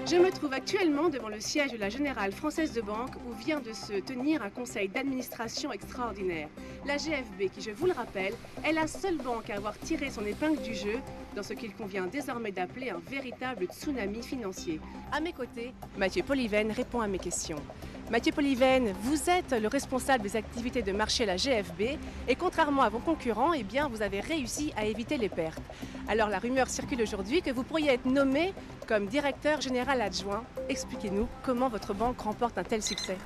Je me trouve actuellement devant le siège de la Générale Française de Banque où vient de se tenir un conseil d'administration extraordinaire. La GFB, qui je vous le rappelle, est la seule banque à avoir tiré son épingle du jeu dans ce qu'il convient désormais d'appeler un véritable tsunami financier. À mes côtés, Mathieu Poliven répond à mes questions. Mathieu Poliven, vous êtes le responsable des activités de marché à la GFB et contrairement à vos concurrents, eh bien, vous avez réussi à éviter les pertes. Alors la rumeur circule aujourd'hui que vous pourriez être nommé comme directeur général adjoint. Expliquez-nous comment votre banque remporte un tel succès.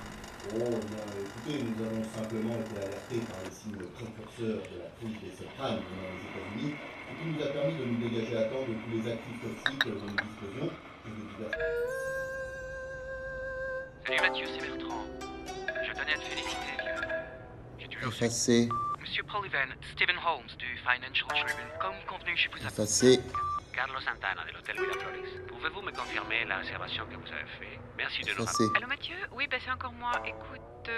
Oh, écoutez, nous avons simplement été alertés par les signes précurseurs de la crise des subprimes dans les États-Unis, ce qui nous a permis de nous dégager à temps de tous les actifs toxiques dont nous disposions. Salut Mathieu, c'est Bertrand. Je tenais à te féliciter, vieux. J'ai toujours Effacé. Monsieur Poliven, Stephen Holmes du Financial Tribune. Comme convenu, je vous appelle. Effacé. Carlos Santana de l'hôtel Miraflores. Pouvez-vous me confirmer la réservation que vous avez faite? Merci de nous Effacé. rappeler. Allô Mathieu? Oui, c'est encore moi. Écoute,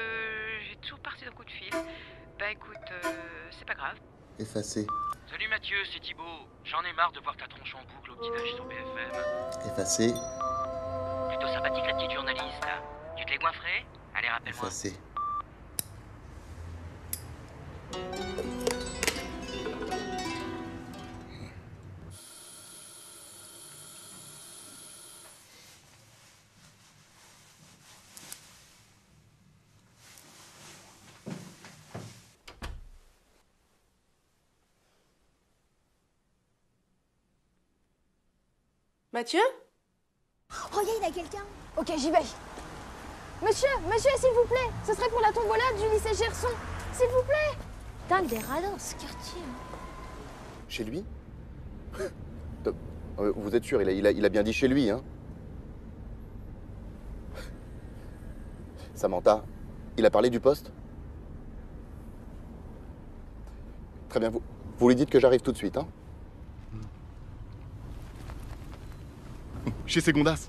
j'ai toujours parti d'un coup de fil. Écoute, c'est pas grave. Effacé. Salut Mathieu, c'est Thibaut. J'en ai marre de voir ta tronche en boucle au petit-déj sur BFM. Effacé. Plutôt sympathique la petite journaliste, là. Tu te l'es goinfré? Allez, rappelle-moi. Effacé. Mathieu? Oh, il y a quelqu'un. Ok, j'y vais. Monsieur, s'il vous plaît, ce serait pour la tombola du lycée Gerson. S'il vous plaît. Putain, des radins dans ce quartier. Chez lui? Vous êtes sûr, il a bien dit chez lui, hein? Samantha, il a parlé du poste? Très bien, vous lui dites que j'arrive tout de suite, hein? Chez Segondas.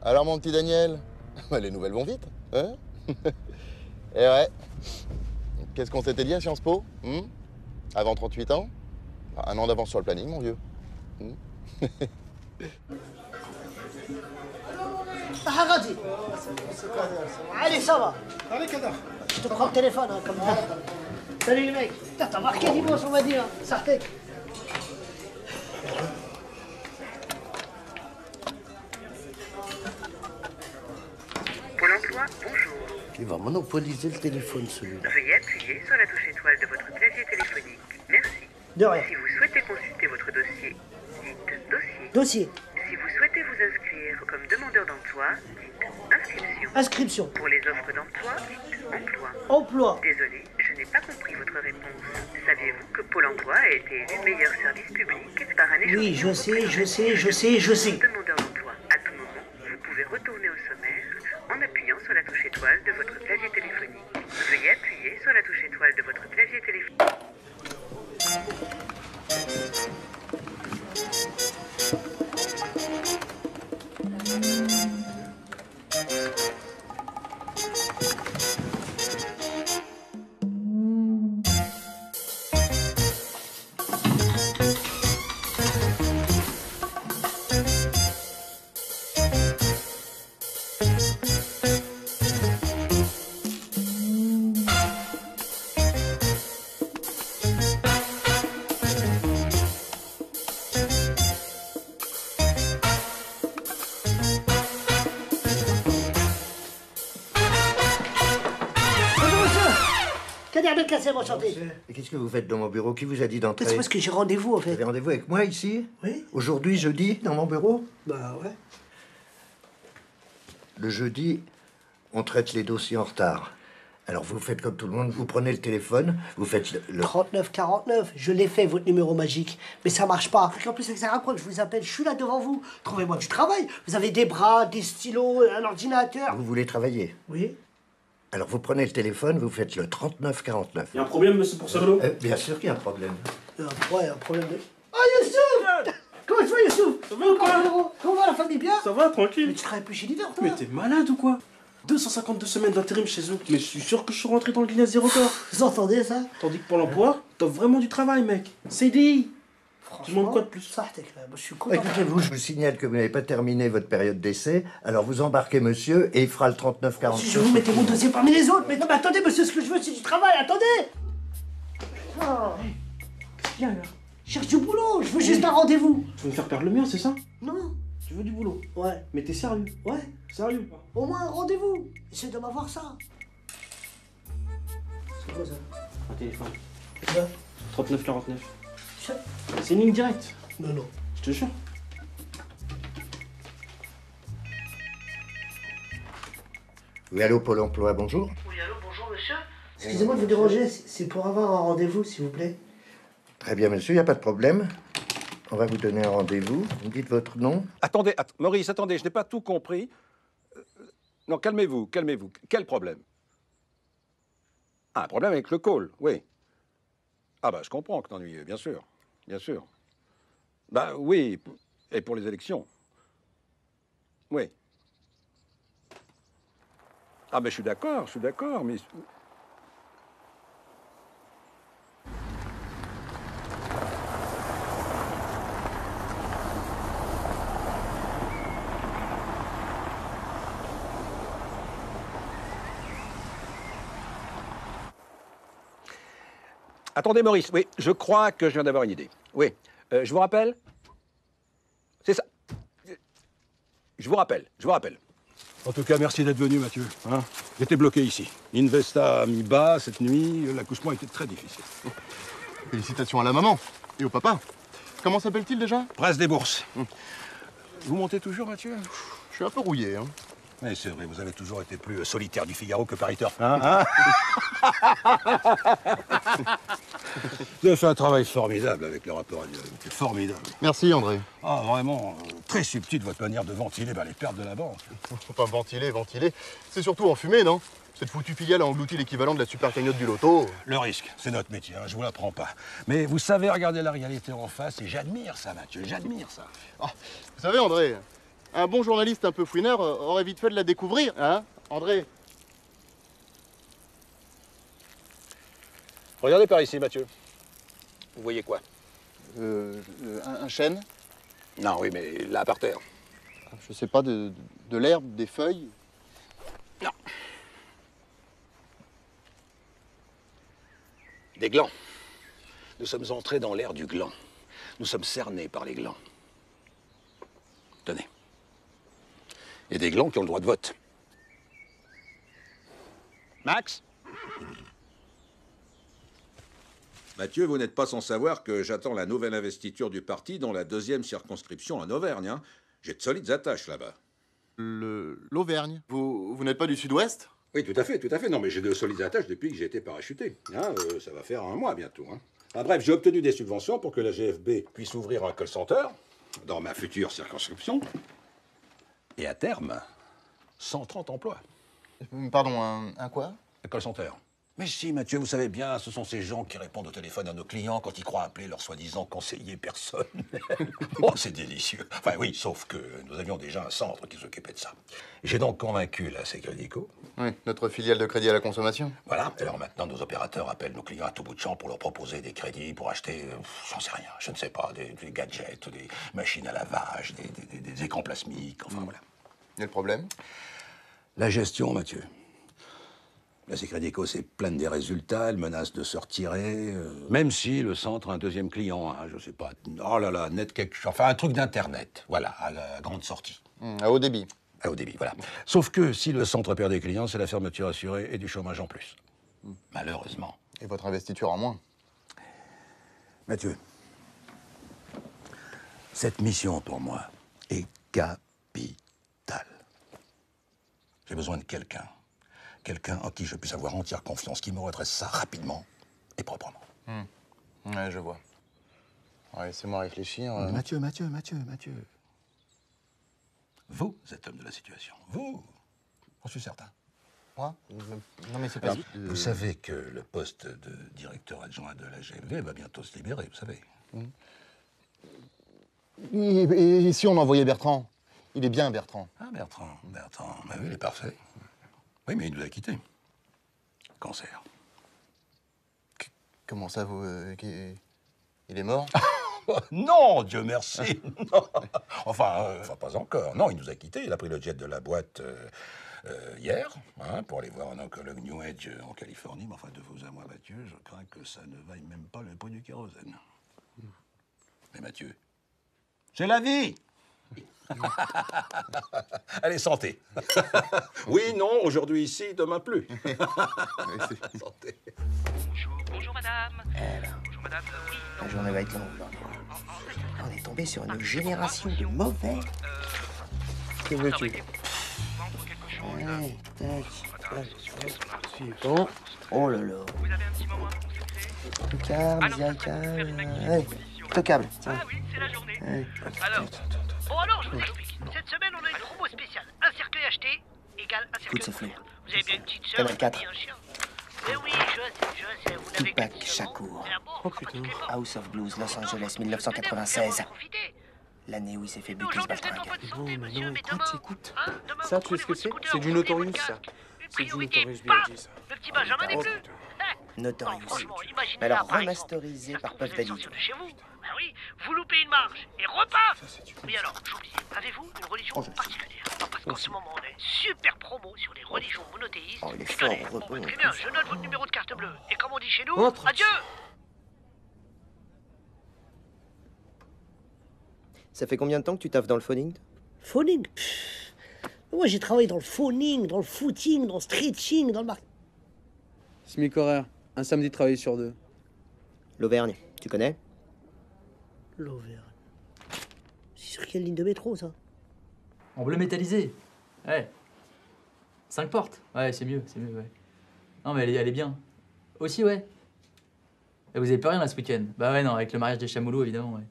Alors mon petit Daniel, les nouvelles vont vite, hein? Eh ouais. Qu'est-ce qu'on s'était dit à Sciences Po, avant 38 ans? Un an d'avance sur le planning, mon vieux. Haradi. Allez, ça va. Je te prends le téléphone, hein, comme ça. Salut les mecs. Putain, t'as marqué dimanche, on va dire. Sartek. Pôle emploi, bonjour. Il va monopoliser le téléphone, celui-là. Veuillez appuyer sur la touche étoile de votre clavier téléphonique. Merci. De rien. Si vous souhaitez consulter votre dossier, dites dossier. Dossier. Si vous souhaitez vous inscrire comme demandeur d'emploi, dites inscription. Inscription. Pour les offres d'emploi, dites emploi. Emploi. Désolé, je n'ai pas compris votre réponse. Saviez-vous que Pôle emploi a été élu meilleur service public par un échantillon? Oui, je sais. Demandeur d'emploi. À tout moment, vous pouvez retourner au sommaire en appuyant sur la touche étoile de votre clavier téléphonique. Veuillez appuyer sur la touche étoile de votre clavier téléphonique. Kader Belkacem, enchanté. Et qu'est-ce que vous faites dans mon bureau? Qui vous a dit d'entrer? C'est parce que j'ai rendez-vous, en fait. Vous avez rendez-vous avec moi ici? Oui. Aujourd'hui, jeudi, dans mon bureau? Bah ouais. Le jeudi, on traite les dossiers en retard. Alors vous faites comme tout le monde, vous prenez le téléphone, vous faites le... 3949, je l'ai fait, votre numéro magique. Mais ça marche pas. En plus, ça sert à quoi que je vous appelle? Je suis là devant vous. Trouvez-moi du travail. Vous avez des bras, des stylos, un ordinateur. Vous voulez travailler? Oui. Alors vous prenez le téléphone, vous faites le 3949. Il y a un problème, monsieur Pourcello? Bien sûr qu'il y a un problème. Ouais, un problème de... Oh, Youssouf! Comment tu vas, Youssouf? Ça va ou quoi? Comment va la famille, bien? Ça va, tranquille. Mais tu travailles plus chez Leader, toi? Mais t'es malade ou quoi? 252 semaines d'intérim chez eux. Mais je suis sûr que je suis rentré dans le Guinness des records. Vous entendez ça? Tandis que pour l'emploi, t'as vraiment du travail, mec. CDI. Tu demandes quoi de plus? Ça, t'es clair. Moi, je suis content. Écoutez-vous, je vous signale que vous n'avez pas terminé votre période d'essai, alors vous embarquez monsieur et il fera le 3949. Si je vous mettez mon dossier parmi les autres, mais non, mais attendez, monsieur, ce que je veux, c'est du travail, attendez! Oh. Qu'est-ce qu'il y a, là? Je cherche du boulot, je veux juste un rendez-vous. Tu veux me faire perdre le mien, c'est ça? Non. Tu veux du boulot? Ouais. Mais t'es sérieux? Ouais. Sérieux? Au moins un rendez-vous. Essaye de m'avoir ça. C'est quoi ça? Un téléphone. Quoi? 3949. C'est une ligne directe. Non, non. Je te jure. Oui, allô, Pôle emploi, bonjour. Oui, allô, bonjour, monsieur. Excusez-moi de vous déranger, c'est pour avoir un rendez-vous, s'il vous plaît. Très bien, monsieur, il n'y a pas de problème. On va vous donner un rendez-vous. Vous me dites votre nom? Attendez, Maurice, attendez, je n'ai pas tout compris. Non, calmez-vous, calmez-vous. Quel problème? Ah, un problème avec le call, oui. Ah bah, je comprends que t'ennuies, bien sûr. Bien sûr. Bah oui, et pour les élections. Oui. Ah mais je suis d'accord, mais... Attendez, Maurice, oui, je crois que je viens d'avoir une idée. Oui, je vous rappelle? C'est ça. Je vous rappelle. En tout cas, merci d'être venu, Mathieu. Hein, j'étais bloqué ici. Investa a mis bas cette nuit, l'accouchement était très difficile. Félicitations à la maman et au papa. Comment s'appelle-t-il déjà? Presse des bourses. Vous montez toujours, Mathieu? Je suis un peu rouillé, hein. Mais c'est vrai, vous avez toujours été plus solitaire du Figaro que pariteur. Hein Vous avez fait un travail formidable avec le rapport annuel. C'est formidable. Merci, André. Ah, vraiment, très subtil votre manière de ventiler les pertes de la banque. Faut pas ventiler. C'est surtout en fumée, non? Cette foutue filiale a englouti l'équivalent de la super cagnotte du loto. Le risque, c'est notre métier, hein, je vous l'apprends pas. Mais vous savez regarder la réalité en face et j'admire ça, Mathieu, j'admire ça. Oh, vous savez, André, un bon journaliste un peu fouineur aurait vite fait de la découvrir, hein, André? Regardez par ici, Mathieu. Vous voyez quoi? Un chêne? Non, oui, mais là, par terre. Je sais pas, de l'herbe, des feuilles? Non. Des glands. Nous sommes entrés dans l'ère du gland. Nous sommes cernés par les glands. Tenez. Il y a des glands qui ont le droit de vote. Max? Mathieu, vous n'êtes pas sans savoir que j'attends la nouvelle investiture du parti dans la 2e circonscription en Auvergne. Hein. J'ai de solides attaches là-bas. L'Auvergne? Vous n'êtes pas du sud-ouest? Oui, tout à fait. Non, mais j'ai de solides attaches depuis que j'ai été parachuté. Hein, ça va faire un mois bientôt. Hein. Enfin, bref, j'ai obtenu des subventions pour que la GFB puisse ouvrir un call center dans ma future circonscription. Et à terme, 130 emplois. Pardon, un quoi? Un call center. Mais si, Mathieu, vous savez bien, ce sont ces gens qui répondent au téléphone à nos clients quand ils croient appeler leur soi-disant conseiller personnel. Oh, c'est délicieux. Enfin oui, sauf que nous avions déjà un centre qui s'occupait de ça. J'ai donc convaincu la Crédico. Oui, notre filiale de crédit à la consommation. Voilà, alors maintenant nos opérateurs appellent nos clients à tout bout de champ pour leur proposer des crédits pour acheter, j'en sais rien, je ne sais pas, des gadgets, des machines à lavage, des écrans plasmiques, enfin voilà. Et le problème? La gestion, Mathieu. La Crédico, c'est pleine des résultats, elle menace de se retirer, même si le centre a un deuxième client, hein, je sais pas, oh là là, net quelque chose, enfin un truc d'internet, voilà, à la grande sortie. À haut débit. À haut débit, voilà. Sauf que si le centre perd des clients, c'est la fermeture assurée et du chômage en plus. Malheureusement. Et votre investiture en moins. Mathieu, cette mission pour moi est capitale. J'ai besoin de quelqu'un. Quelqu'un en qui je puisse avoir entière confiance, qui me redresse ça rapidement et proprement. Ouais, je vois. Ouais, laissez-moi réfléchir. Mathieu. Vous êtes l'homme de la situation. Vous. J'en suis certain. Moi? Non, mais c'est pas... Vous savez que le poste de directeur adjoint de la GFB va bientôt se libérer, vous savez. Et si on envoyait Bertrand? Il est bien, Bertrand. Ah, Bertrand. Bah oui, il est parfait. Oui, mais il nous a quittés. Cancer. Comment ça, vous... il est mort? Non, Dieu merci. Non. Enfin, pas encore. Non, il nous a quittés. Il a pris le jet de la boîte hier, hein, pour aller voir un oncologue New Age en Californie. Mais enfin, de vous à moi, Mathieu, je crains que ça ne vaille même pas le prix du kérosène. Mais Mathieu, c'est la vie. Allez, santé. Oui, non, aujourd'hui ici, demain plus. Santé. Bonjour madame. Bonjour madame. La journée va être longue. On est tombé sur une génération de mauvais. Que veux-tu? Ouais, tac. Suivant. Oh là là. Tocable, Ziricable. Allez, tocable. Ah oui, c'est la journée. Alors, je vous explique. Cette semaine, on a une promo spéciale. Un cercueil acheté égale un cercueil. Coup de soufflet. Vous avez bien une petite sœur, Canal 4. un chien. Mais oui, je sais, vous n'avez que Tupac 10 Shakur. Oh putain. House of Blues, Los Angeles, 1996. L'année où il s'est fait buter ce bastringue. Bon, mais non, écoute. Ça, tu sais ce que c'est? C'est du Notorious, ça. C'est du Notorious B.I.G., ça. Le petit Benjamin n'est plus. Notorious. Franchement, imaginez Mais alors là, par remasterisé par Puff Daddy. de chez vous. Ben oui, vous loupez une marche et repaf. Oui alors, j'oublie. Avez-vous une religion particulière? Non, parce qu'en ce moment, on a une super promo sur les religions monothéistes. Oh, il est Désolé. fort heureux. Très bien, je note votre numéro de carte bleue. Et comme on dit chez nous, Entre. adieu. Ça fait combien de temps que tu taffes dans le phoning? Phoning? Moi, j'ai travaillé dans le phoning, dans le footing, dans le stretching, dans le mar... SMIC horaire. Un samedi de travail sur 2. L'Auvergne, tu connais? L'Auvergne. C'est sur quelle ligne de métro, ça? En bleu métallisé. Ouais. 5 portes. Ouais, c'est mieux, ouais. Non, mais elle est bien. Aussi, ouais. Et vous avez plus rien là ce week-end? Bah ouais, non, avec le mariage des Chamoulots, évidemment, ouais.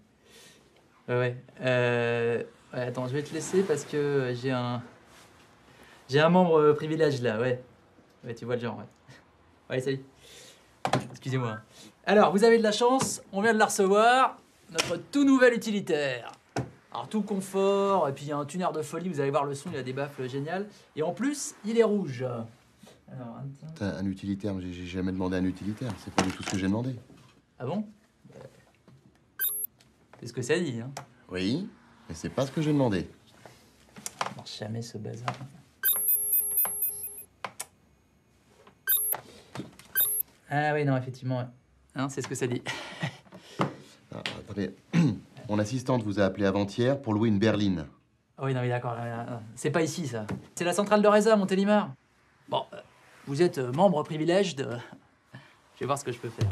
Ouais. Ouais, attends, je vais te laisser parce que j'ai un membre privilège là, ouais. Ouais, tu vois le genre, ouais. Ouais, salut. Excusez-moi. Alors, vous avez de la chance, on vient de la recevoir. Notre tout nouvel utilitaire. Alors, tout confort, et puis il y a un tuner de folie, vous allez voir le son, il a des baffles géniales. Et en plus, il est rouge. Alors, Un utilitaire, j'ai jamais demandé un utilitaire. C'est pas du tout ce que j'ai demandé. Ah bon? C'est ce que ça dit, hein. Oui, mais c'est pas ce que j'ai demandé. Ça marche jamais ce bazar. Ah oui, non, effectivement, ouais. Hein, c'est ce que ça dit. Ah, attendez, mon assistante vous a appelé avant-hier pour louer une berline. Ah oui, non, mais d'accord, c'est pas ici, ça. C'est la centrale de Reza, Montélimar. Bon, vous êtes membre privilège de... Je vais voir ce que je peux faire.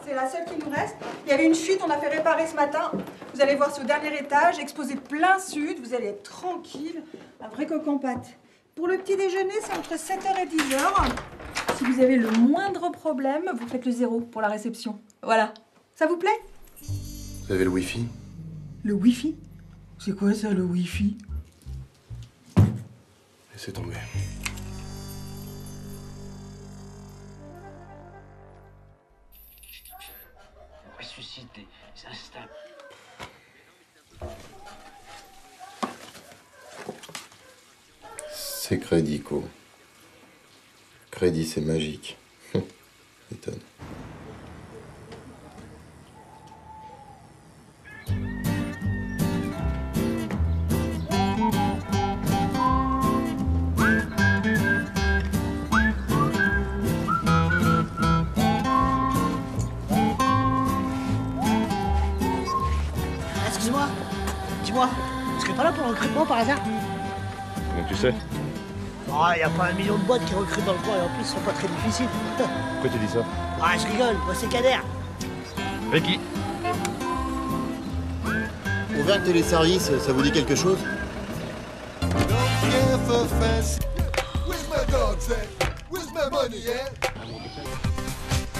C'est la seule qui nous reste. Il y avait une fuite, on a fait réparer ce matin. Vous allez voir, c'est au dernier étage, exposé plein sud. Vous allez être tranquille. Un vrai coq en pâte. Pour le petit déjeuner, c'est entre 7h et 10h. Si vous avez le moindre problème, vous faites le 0 pour la réception. Voilà. Ça vous plaît? Vous avez le wifi? Le wifi? C'est quoi ça, le wifi? Laissez tomber. Ressuscité, s'installe. C'est Crédit, Co. Crédit, c'est magique. M'étonne. Excuse-moi, dis-moi, tu serais pas là pour le recrutement par hasard? Comment tu sais? Ah, y a pas 1 million de boîtes qui recrutent dans le coin et en plus, ils sont pas très difficiles. Pourquoi tu dis ça? Ah, je rigole, moi c'est Kader. Ricky. Auvergne Téléservice, ça vous dit quelque chose?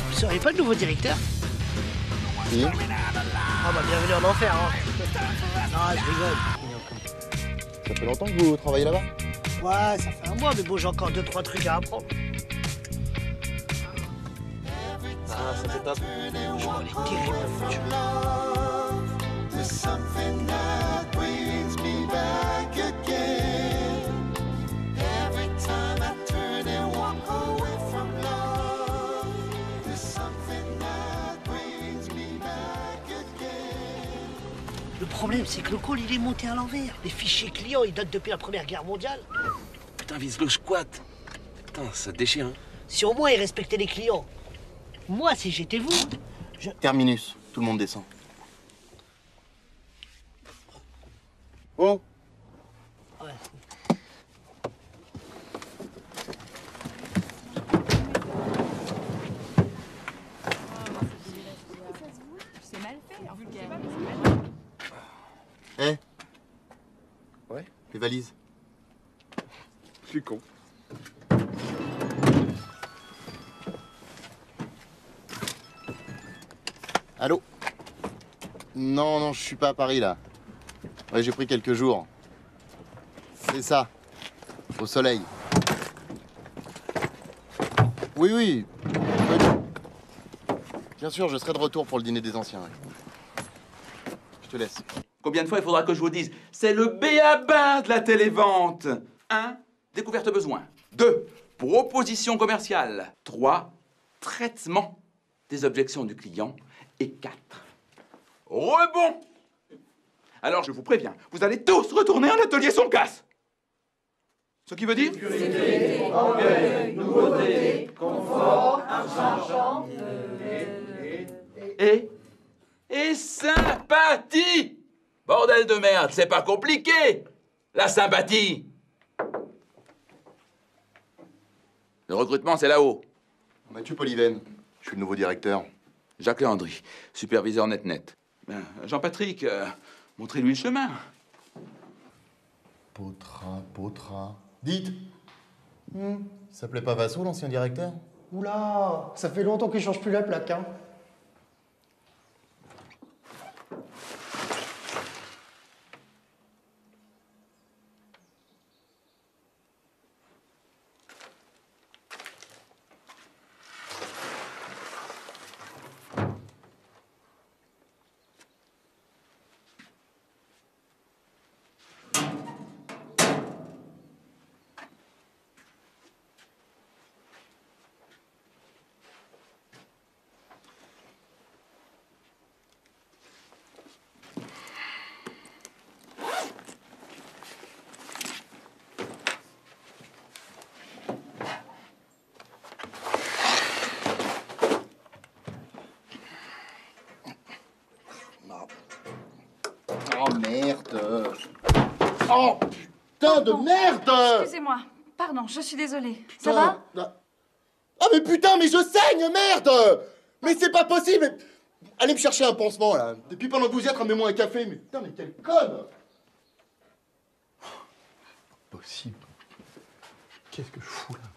Vous seriez pas le nouveau directeur? Si. Ah bah bienvenue en enfer, hein. Non, je rigole. Ça fait longtemps que vous travaillez là-bas? Ouais, ça fait 1 mois, mais bon, j'ai encore 2-3 trucs à apprendre. Ah, ça fait top. Je m'en ai terrible, mon Dieu. Le problème, c'est que le call, il est monté à l'envers. Les fichiers clients, ils datent depuis la Première Guerre mondiale. Putain, vise le squat. Putain, ça déchire, hein. Si au moins ils respectaient les clients. Moi, si j'étais vous, je... Terminus, tout le monde descend. Oh! Ouais. C'est mal fait, en tout cas. Eh, Ouais? les valises. Je suis con. Allô? Non, non, je suis pas à Paris, là. Ouais, j'ai pris quelques jours. C'est ça. Au soleil. Oui, oui. Bien sûr, je serai de retour pour le dîner des anciens. Ouais. Je te laisse. Combien de fois il faudra que je vous dise? C'est le b.a.-ba de la télévente. 1. Découverte besoin. 2. Proposition commerciale. 3. Traitement des objections du client. Et 4. Rebond. Alors je vous préviens, vous allez tous retourner en atelier sans casse. Ce qui veut dire? Sécurité, orgueil, nouveauté, confort, argent, Et sympathie. Bordel de merde, c'est pas compliqué. La sympathie. Le recrutement, c'est là-haut. Mathieu Polyven, je suis le nouveau directeur. Jacques Léandry, superviseur net-net. Ben, Jean-Patrick, montrez-lui le chemin. Potra. Dites. Il s'appelait pas Vassou, l'ancien directeur? Oula, ça fait longtemps qu'il change plus la plaque, hein. Oh merde! Oh putain de merde! Excusez-moi. Pardon, je suis désolée. Ça va? Ah mais putain, mais je saigne, merde! Mais c'est pas possible! Allez me chercher un pansement, là. Depuis pendant que vous y êtes, ramenez-moi un café. Mais putain, mais quelle conne! Pas possible. Qu'est-ce que je fous là?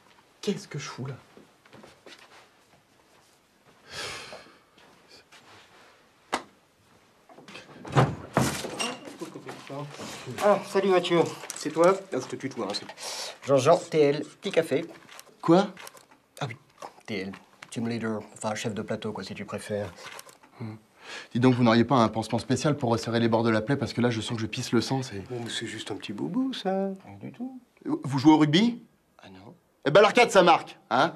Qu'est-ce que je fous là? Ah, salut Mathieu. C'est toi? Non, je te tutoie. Hein, Jean-Jean, TL, petit café. Quoi? Ah oui, TL, team leader, enfin chef de plateau quoi si tu préfères. Dis donc, vous n'auriez pas un pansement spécial pour resserrer les bords de la plaie parce que là, je sens que je pisse le sang, c'est... Bon, mais c'est juste un petit boubou, ça. Rien du tout. Vous jouez au rugby? Ah non. Eh ben l'arcade, ça marque, hein?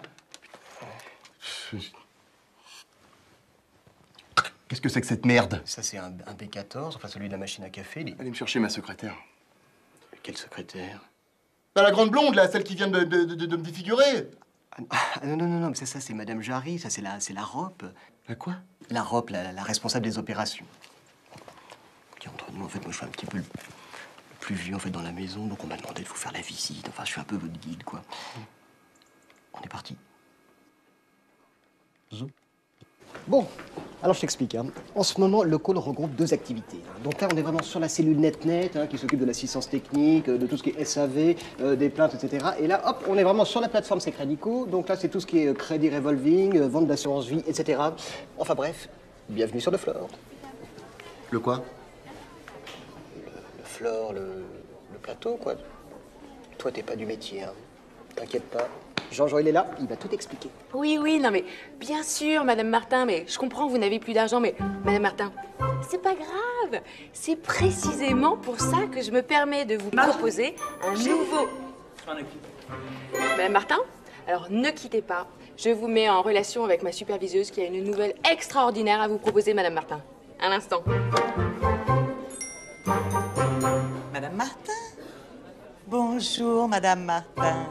Qu'est-ce que c'est que cette merde? Ça, c'est un B14, enfin celui de la machine à café. Allez me chercher ma secrétaire. Quelle secrétaire? Bah, la grande blonde, là, celle qui vient de me défigurer. Ah, non, mais ça, c'est Madame Jarry, ça, c'est la ROP. La quoi? La ROP, la responsable des opérations. Tiens, entre nous, en fait, moi, je suis un petit peu le plus vieux, en fait, dans la maison, donc on m'a demandé de vous faire la visite. Enfin, je suis un peu votre guide, quoi. On est parti. Bon, alors je t'explique. Hein. En ce moment, le call regroupe 2 activités. Hein. Donc là, on est vraiment sur la cellule NetNet, hein, qui s'occupe de l'assistance technique, de tout ce qui est SAV, des plaintes, etc. Et là, hop, on est vraiment sur la plateforme Secredico. Donc là, c'est tout ce qui est crédit revolving, vente d'assurance vie, etc. Enfin bref, bienvenue sur le floor. Le quoi? Le floor, le plateau, quoi. Toi, t'es pas du métier, hein. T'inquiète pas. Jean-Jean, il est là, il va tout expliquer. Oui, non mais bien sûr, Madame Martin, mais je comprends, vous n'avez plus d'argent, mais Madame Martin, c'est pas grave. C'est précisément pour ça que je me permets de vous proposer un nouveau... Madame Martin, alors ne quittez pas. Je vous mets en relation avec ma superviseuse qui a une nouvelle extraordinaire à vous proposer, Madame Martin. À l'instant. Madame Martin? Bonjour, Madame Martin.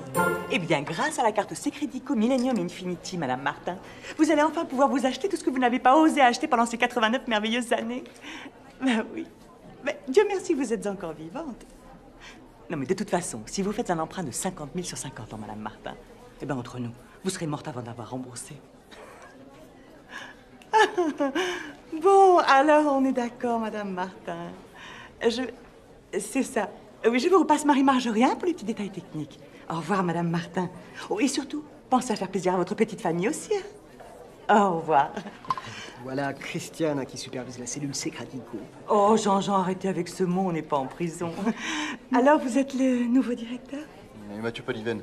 Eh bien, grâce à la carte Secredico Millennium Infinity, Madame Martin, vous allez enfin pouvoir vous acheter tout ce que vous n'avez pas osé acheter pendant ces 89 merveilleuses années. Ben oui. Mais Dieu merci, vous êtes encore vivante. Non, mais de toute façon, si vous faites un emprunt de 50 000 sur 50 ans, Madame Martin, eh bien, entre nous, vous serez morte avant d'avoir remboursé. Bon, alors on est d'accord, Madame Martin. C'est ça. Oui, je vous repasse Marie-Marjorie pour les petits détails techniques. Au revoir, Madame Martin. Oh, et surtout, pensez à faire plaisir à votre petite famille aussi. Hein. Au revoir. Voilà Christiane hein, qui supervise la cellule Secredico. Oh, Jean-Jean, arrêtez avec ce mot, on n'est pas en prison. Alors, vous êtes le nouveau directeur? Mathieu Poliven.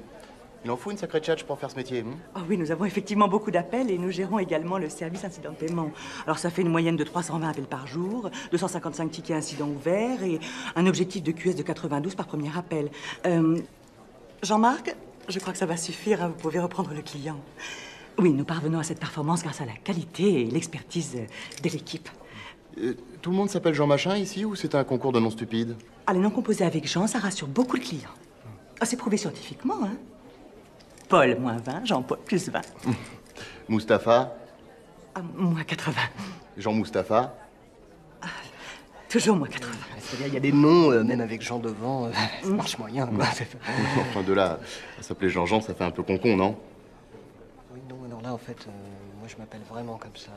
Il en faut une sacrée tchatche pour faire ce métier. Oh oui, nous avons effectivement beaucoup d'appels et nous gérons également le service incident de paiement. Alors ça fait une moyenne de 320 appels par jour, 255 tickets incidents ouverts et un objectif de QS de 92 par premier appel. Jean-Marc, je crois que ça va suffire, hein, vous pouvez reprendre le client. Oui, nous parvenons à cette performance grâce à la qualité et l'expertise de l'équipe. Tout le monde s'appelle Jean Machin ici ou c'est un concours de noms stupides? Ah, les noms composés avec Jean, ça rassure beaucoup le client. Ah, c'est prouvé scientifiquement, hein. Paul, moins 20, Jean-Paul, plus 20. Moustapha? Ah, moins 80. Jean-Moustapha? Toujours moins 80. C'est-à-dire, il y a des noms, même avec Jean devant, ça marche moyen, quoi. Enfin, de là à s'appeler Jean-Jean, ça fait un peu concon, non? Oui, non, alors là, en fait, moi, je m'appelle vraiment comme ça.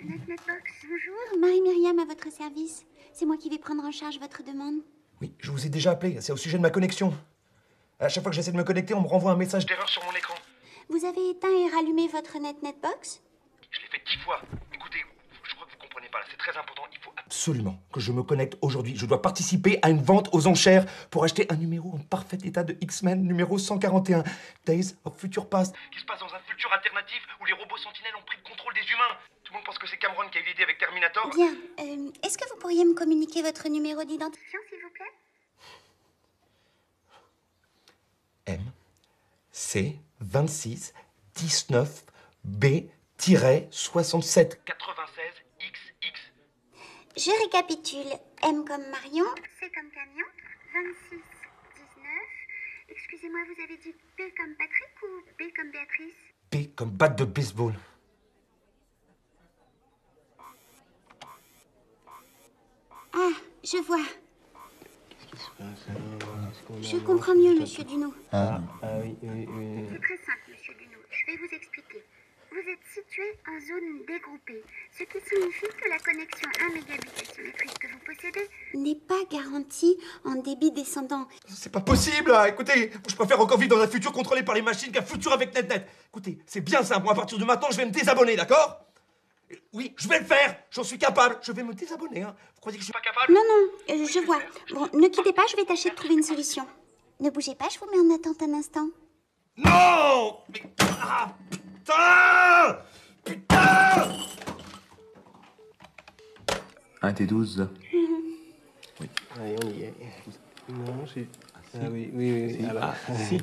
NetNetBox, bonjour. Marie-Myriam à votre service. C'est moi qui vais prendre en charge votre demande. Oui, je vous ai déjà appelé. C'est au sujet de ma connexion. À chaque fois que j'essaie de me connecter, on me renvoie un message d'erreur sur mon écran. Vous avez éteint et rallumé votre NetNetBox? Je l'ai fait 10 fois. Écoutez, je crois que vous comprenez pas là. C'est très important. Il faut absolument que je me connecte aujourd'hui. Je dois participer à une vente aux enchères pour acheter un numéro en parfait état de X-Men, numéro 141, Days of Future Past, qui se passe dans un futur alternatif où les robots sentinelles ont pris le contrôle des humains. Tout le monde pense que c'est Cameron qui a eu l'idée avec Terminator. Bien. Est-ce que vous pourriez me communiquer votre numéro d'identifiant, s'il vous plaît? M, C, 26, 19, B-67. 96, XX. Je récapitule. M comme Marion, C comme camion, 26, 19. Excusez-moi, vous avez dit B comme Patrick ou B comme Béatrice? B comme batte de baseball. Ah, je vois. Je comprends mieux, monsieur Duno. Oui. C'est très simple, monsieur Duno. Je vais vous expliquer. Vous êtes situé en zone dégroupée, ce qui signifie que la connexion 1 mégabit asymétrique que vous possédez n'est pas garantie en débit descendant. C'est pas possible, là. Écoutez, je préfère encore vivre dans un futur contrôlé par les machines qu'un futur avec NetNet. Écoutez, c'est bien simple. Moi, à partir de maintenant, je vais me désabonner, d'accord? Oui, je vais le faire. J'en suis capable. Je vais me désabonner. Hein. Vous croyez que je suis pas capable? Non, non, je vois. Bon, ne quittez pas, je vais tâcher de trouver une solution. Ne bougez pas, je vous mets en attente un instant. Non! Mais... Ah, putain! Putain! Un T12. Oui. Allez, on y est. Non, c'est... Ah oui, oui, oui. Ah bah, si.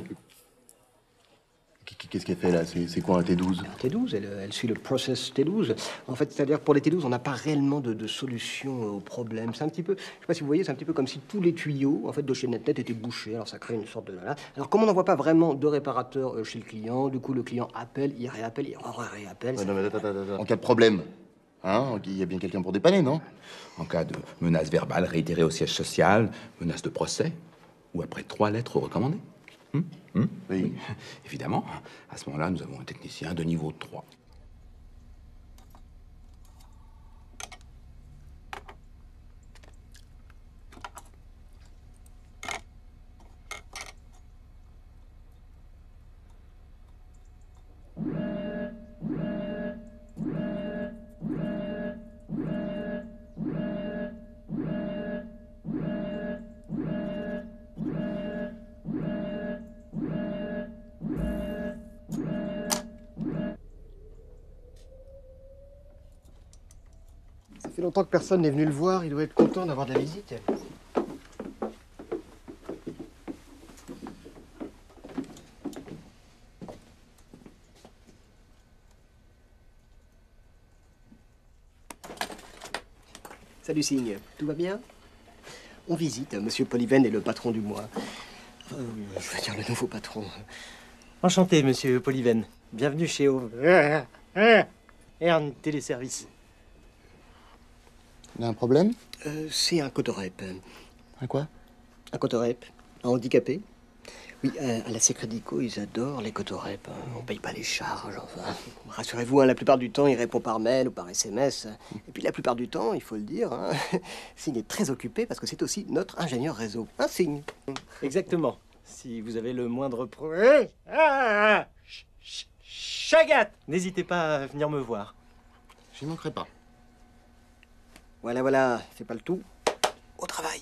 Qu'est-ce qu'elle fait là? C'est quoi un T12? T12, elle suit le process T12. En fait, c'est-à-dire pour les T12, on n'a pas réellement de solution au problème. C'est un petit peu, je sais pas si vous voyez, c'est un petit peu comme si tous les tuyaux en fait de chez NetNet étaient bouchés. Alors ça crée une sorte de là. Alors comme on n'en voit pas vraiment de réparateur chez le client, du coup le client appelle, il réappelle, il réappelle. Ouais, non, mais attends. En cas de problème, hein, il y a bien quelqu'un pour dépanner, non? En cas de menace verbale réitérée au siège social, menace de procès, ou après 3 lettres recommandées. Oui. Évidemment, à ce moment-là, nous avons un technicien de niveau 3. Ça fait longtemps que personne n'est venu le voir, il doit être content d'avoir de la visite. Salut Signe, tout va bien? On visite, Monsieur Polyven est le patron du mois. Je veux dire le nouveau patron. Enchanté, Monsieur Polyven. Bienvenue chez Ern Téléservice. Il y a un problème? C'est un cotorep. Un quoi? Un cotorep. Un handicapé. Oui, à la Secredico, ils adorent les cotorep. On paye pas les charges, enfin. Rassurez-vous, la plupart du temps, il répond par mail ou par SMS. Et puis la plupart du temps, il faut le dire, Signe est très occupé parce que c'est aussi notre ingénieur réseau. Un Signe. Exactement. Si vous avez le moindre problème... Chagat! N'hésitez pas à venir me voir. J'y manquerai pas. Voilà, c'est pas le tout. Au travail.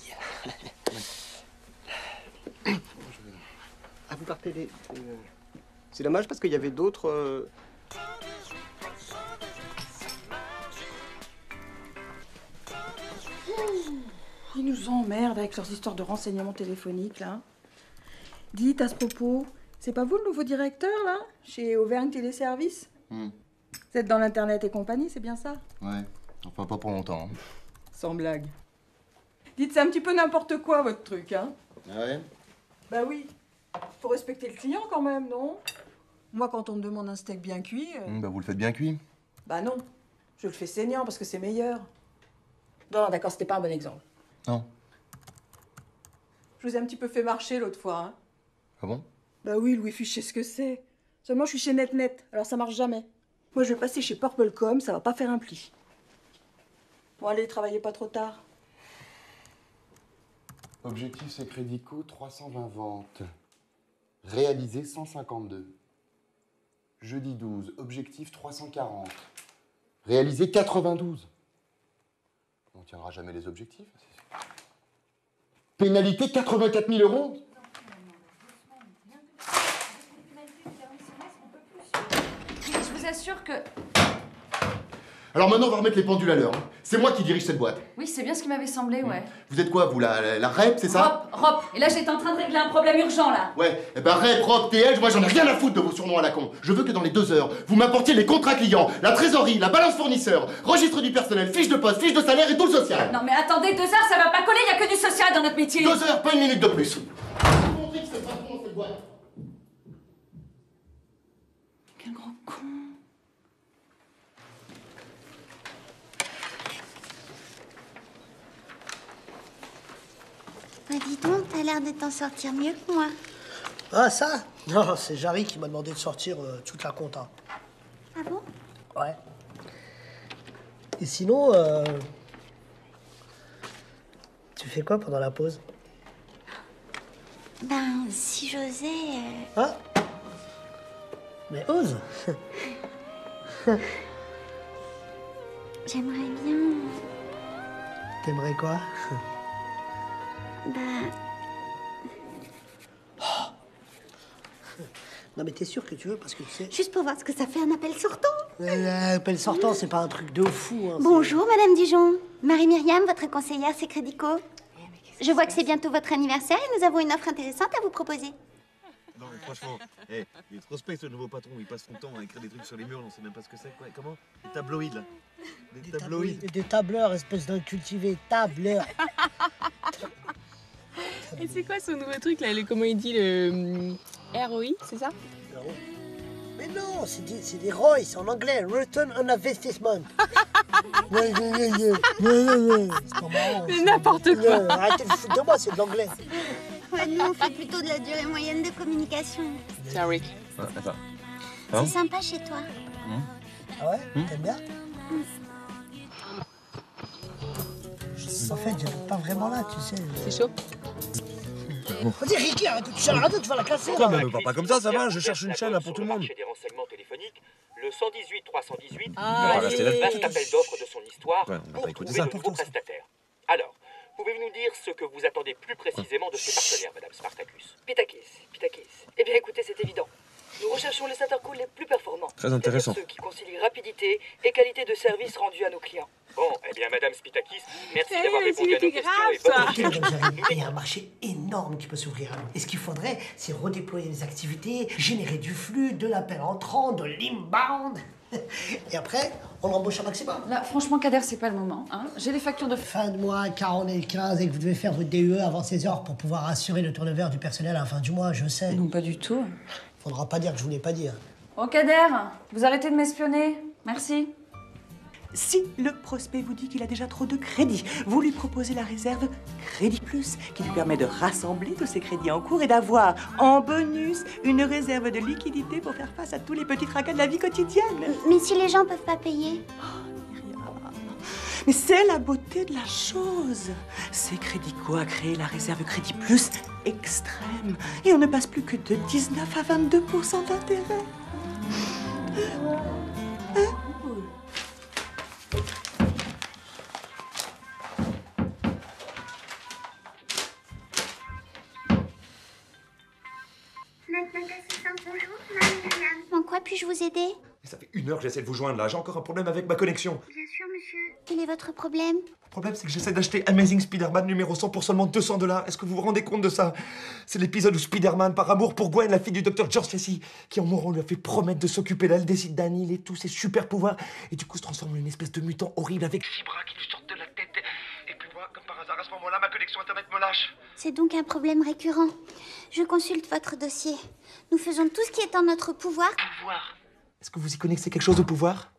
Ah, vous partez les... C'est dommage parce qu'il y avait d'autres... Ils nous emmerdent avec leurs histoires de renseignements téléphoniques, là. Dites, à ce propos, c'est pas vous le nouveau directeur, là, chez Auvergne Téléservice? Vous êtes dans l'Internet et compagnie, c'est bien ça? Ouais, enfin pas pour longtemps. Hein. Sans blague. Dites, c'est un petit peu n'importe quoi, votre truc, hein? Ah ouais? Bah oui. Faut respecter le client, quand même, non? Moi, quand on me demande un steak bien cuit... Bah vous le faites bien cuit. Bah non. Je le fais saignant parce que c'est meilleur. Non, d'accord, c'était pas un bon exemple. Non. Je vous ai un petit peu fait marcher l'autre fois, hein? Ah bon? Bah oui, le Wi-Fi, je sais ce que c'est. Seulement, je suis chez NetNet, alors ça marche jamais. Moi, je vais passer chez PurpleCom, ça va pas faire un pli. Bon, allez, travaillez pas trop tard. Objectif Secredico, 320 ventes. Réalisé 152. Jeudi 12, objectif 340. Réalisé 92. On tiendra jamais les objectifs. Pénalité 84 000 €. Je vous assure que... Alors maintenant, on va remettre les pendules à l'heure. Hein. C'est moi qui dirige cette boîte. Oui, c'est bien ce qui m'avait semblé, ouais. Vous êtes quoi, vous, la REP, c'est ça? Rop. Et là, j'étais en train de régler un problème urgent, là. Ouais, eh ben REP, ROP, TL, moi j'en ai rien à foutre de vos surnoms à la con. Je veux que dans les 2 heures, vous m'apportiez les contrats clients, la trésorerie, la balance fournisseur, registre du personnel, fiche de poste, fiche de salaire et tout le social. Non mais attendez, 2 heures, ça va pas coller, y a que du social dans notre métier. 2 heures, pas 1 minute de plus. Quel grand con. Bah dis donc, t'as l'air de t'en sortir mieux que moi. Ah, ça? Non, c'est Jarry qui m'a demandé de sortir toute la compta. Ah bon? Ouais. Et sinon, tu fais quoi pendant la pause? Ben, si j'osais... Ah? Mais ose! J'aimerais bien... T'aimerais quoi? Bah... Non mais t'es sûr que tu veux parce que tu sais... Juste pour voir ce que ça fait un appel sortant. Appel sortant, c'est pas un truc de fou. Hein, Bonjour, Madame Dijon. Marie-Myriam, votre conseillère, c'est Crédico. Je vois que c'est bientôt votre anniversaire et nous avons une offre intéressante à vous proposer. Non, mais franchement, il est trop space le nouveau patron. Il passe son temps à écrire des trucs sur les murs, on sait même pas ce que c'est. Quoi. Comment? Des tabloïds, là. Des tabloïds. Des tableurs, espèce d'incultivé. Tableur. Et c'est quoi son nouveau truc, là? Comment il dit le... ROI, c'est ça? Mais non, c'est des ROI, c'est en anglais. Return on Investment. C'est pas marrant. C'est n'importe quoi. Arrêtez de foutre de moi, c'est de l'anglais. Ouais, nous, on fait plutôt de la durée moyenne de communication. Tiens, Rick. Attends. C'est sympa chez toi. Ah ouais? T'aimes bien? En fait, j'habite pas vraiment là, tu sais. C'est chaud? Vas-y, Ricky, arrête de toucher à la radio, tu vas la casser. Quoi, mais me parle pas comme ça va, je cherche une chaîne là, pour tout le monde. Des renseignements téléphoniques, le 118 318 rester le là-dessus. appel d'offres de son histoire Ouais, on va pas écouter trouver ça. de nouveaux prestataires. Alors, pouvez-vous nous dire ce que vous attendez plus précisément de ces partenaires, Madame Spartacus? Pitakis. Eh bien, écoutez, c'est évident. Nous recherchons les intercools les plus performants. Très intéressant. C'est-à-dire ceux qui concilient rapidité et qualité de service rendu à nos clients. Bon, eh bien, Madame Spitakis, merci d'avoir répondu à nos questions et bonne recherche. Il y a un marché énorme qui peut s'ouvrir à nous. Et ce qu'il faudrait, c'est redéployer les activités, générer du flux, de l'appel entrant, de l'inbound. Et après, on embauche un maximum. Là, franchement, Kader, c'est pas le moment. Hein. J'ai les factures de fin de mois, car on est le 15 et que vous devez faire votre DUE avant 16h pour pouvoir assurer le turnover du personnel à la fin du mois, je sais. Non, pas du tout. Faudra pas dire que je vous l'ai pas dit. Oh, Kader, vous arrêtez de m'espionner. Merci. Si le prospect vous dit qu'il a déjà trop de crédits, vous lui proposez la réserve Crédit Plus, qui lui permet de rassembler tous ses crédits en cours et d'avoir, en bonus, une réserve de liquidité pour faire face à tous les petits tracas de la vie quotidienne. Mais si les gens peuvent pas payer? Mais c'est la beauté de la chose. C'est Crédico a créé la réserve Crédit Plus extrême. Et on ne passe plus que de 19 à 22% d'intérêt. En quoi puis-je vous aider? Mais ça fait 1 heure que j'essaie de vous joindre là, j'ai encore un problème avec ma connexion. Bien sûr, monsieur. Quel est votre problème? Le problème, c'est que j'essaie d'acheter Amazing Spider-Man numéro 100 pour seulement 200 $. Est-ce que vous vous rendez compte de ça? C'est l'épisode où Spider-Man, par amour pour Gwen, la fille du docteur George Stacy, qui en mourant lui a fait promettre de s'occuper d'elle, décide d'annihiler tous ses super pouvoirs, et du coup se transforme en une espèce de mutant horrible avec 6 bras qui lui sortent de la tête. Et puis moi, comme par hasard, à ce moment-là, ma connexion internet me lâche. C'est donc un problème récurrent. Je consulte votre dossier. Nous faisons tout ce qui est en notre pouvoir. Est-ce que vous y connaissez quelque chose au pouvoir?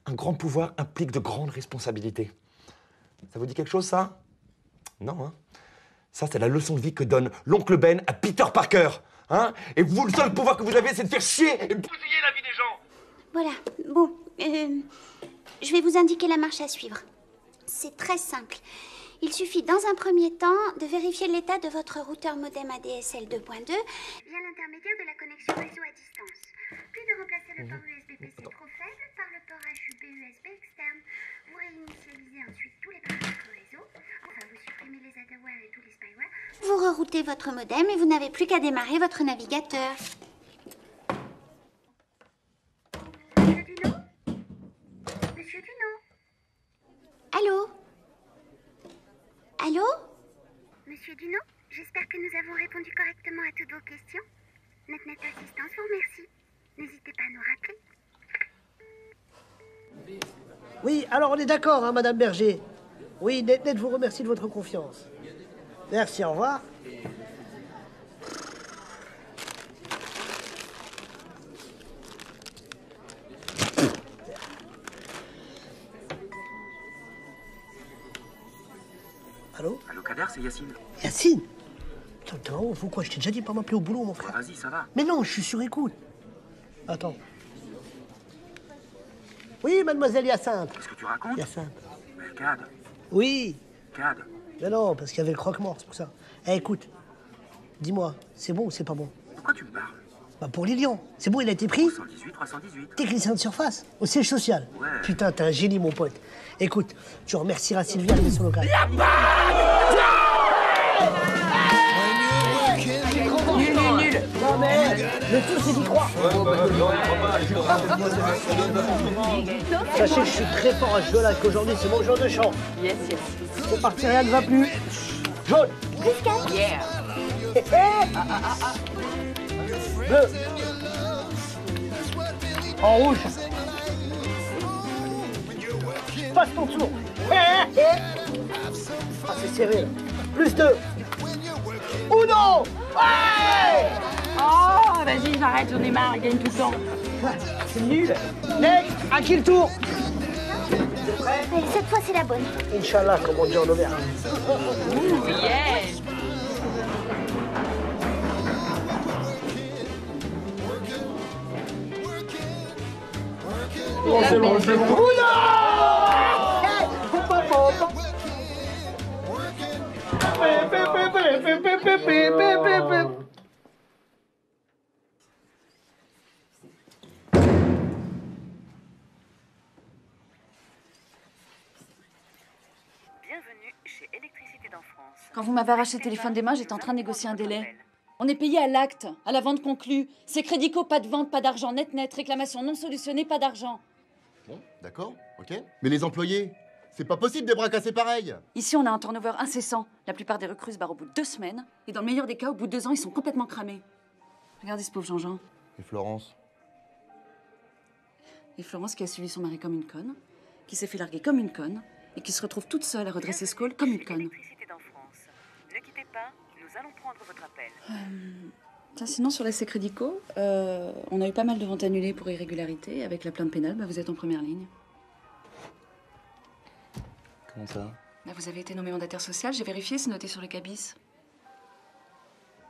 Un grand pouvoir implique de grandes responsabilités. Ça vous dit quelque chose, ça? Non, hein? Ça, c'est la leçon de vie que donne l'oncle Ben à Peter Parker. Hein? Et vous, le seul pouvoir que vous avez, c'est de faire chier et bousiller la vie des gens. Voilà. Bon, je vais vous indiquer la marche à suivre. C'est très simple. Il suffit dans un premier temps de vérifier l'état de votre routeur modem ADSL 2.2 via l'intermédiaire de la connexion réseau à distance. Puis de remplacer le port USB-PC trop faible par le port HUB USB externe. Vous réinitialisez ensuite tous les paramètres réseau. Enfin, vous supprimez les adware et tous les spyware. Vous reroutez votre modem et vous n'avez plus qu'à démarrer votre navigateur. Monsieur Duno? Monsieur Duno? Allô? Allô? Monsieur Duno, j'espère que nous avons répondu correctement à toutes vos questions. Notre assistance vous remercie. N'hésitez pas à nous rappeler. Oui, alors on est d'accord, hein, Madame Berger. Oui, NetNet vous remercie de votre confiance. Merci, au revoir. Allô? Allô, Kader, c'est Yacine. Yacine? Putain, t'es un ouf ou quoi? Je t'ai déjà dit de pas m'appeler au boulot, mon frère. Vas-y, ça va. Mais non, je suis sur écoute. Attends. Oui, mademoiselle Hyacinthe. Qu'est-ce que tu racontes? Hyacinthe. Mais Cad. Oui. Cad. Mais non, parce qu'il y avait le croque-mort, c'est pour ça. Eh, écoute. Dis-moi, c'est bon ou c'est pas bon? Pourquoi tu me parles? Bah pour Lilian. C'est bon, il a été pris? 318, 318. Technicien de surface, au siège social. Ouais. Putain, t'es un génie, mon pote. Écoute, tu remercieras Sylvia de son local. Nul. Non mais, le tout c'est d'y croire. Sachez que je suis très fort à ce jeu-là, qu'aujourd'hui c'est mon jour de chance. Yes. Faut partir, rien ne va plus. Jaune. Yeah. Bleu. En rouge. Passe ton tour. Ah, c'est serré, là. Plus 2. Uno. Ouais. Oh, vas-y, j'arrête, j'en ai marre, il gagne tout le temps. C'est nul. Next, à qui le tour? Cette fois, c'est la bonne. Inch'Allah, comme on dit en Auvergne. Yes. Oh, c'est bon, c'est bon. Uno. Bienvenue chez Électricité d'en France. Quand vous m'avez arraché le téléphone des mains, j'étais en train de négocier un délai. On est payé à l'acte, à la vente conclue. C'est Crédico, pas de vente, pas d'argent, net, réclamation non solutionnée, pas d'argent. Bon, d'accord, ok. Mais les employés, c'est pas possible des bras cassés pareils. Ici, on a un turnover incessant. La plupart des recrues se barrent au bout de 2 semaines. Et dans le meilleur des cas, au bout de 2 ans, ils sont complètement cramés. Regardez ce pauvre Jean-Jean. Et Florence? Et Florence qui a suivi son mari comme une conne, qui s'est fait larguer comme une conne, et qui se retrouve toute seule à redresser ce col comme une conne. Électricité d'en France. Ne quittez pas, nous allons prendre votre appel. Tiens, sinon, sur l'essai Crédico, on a eu pas mal de ventes annulées pour irrégularité. Avec la plainte pénale, vous êtes en première ligne. Comment ça? Là, vous avez été nommé mandataire social, j'ai vérifié, c'est noté sur le cabis.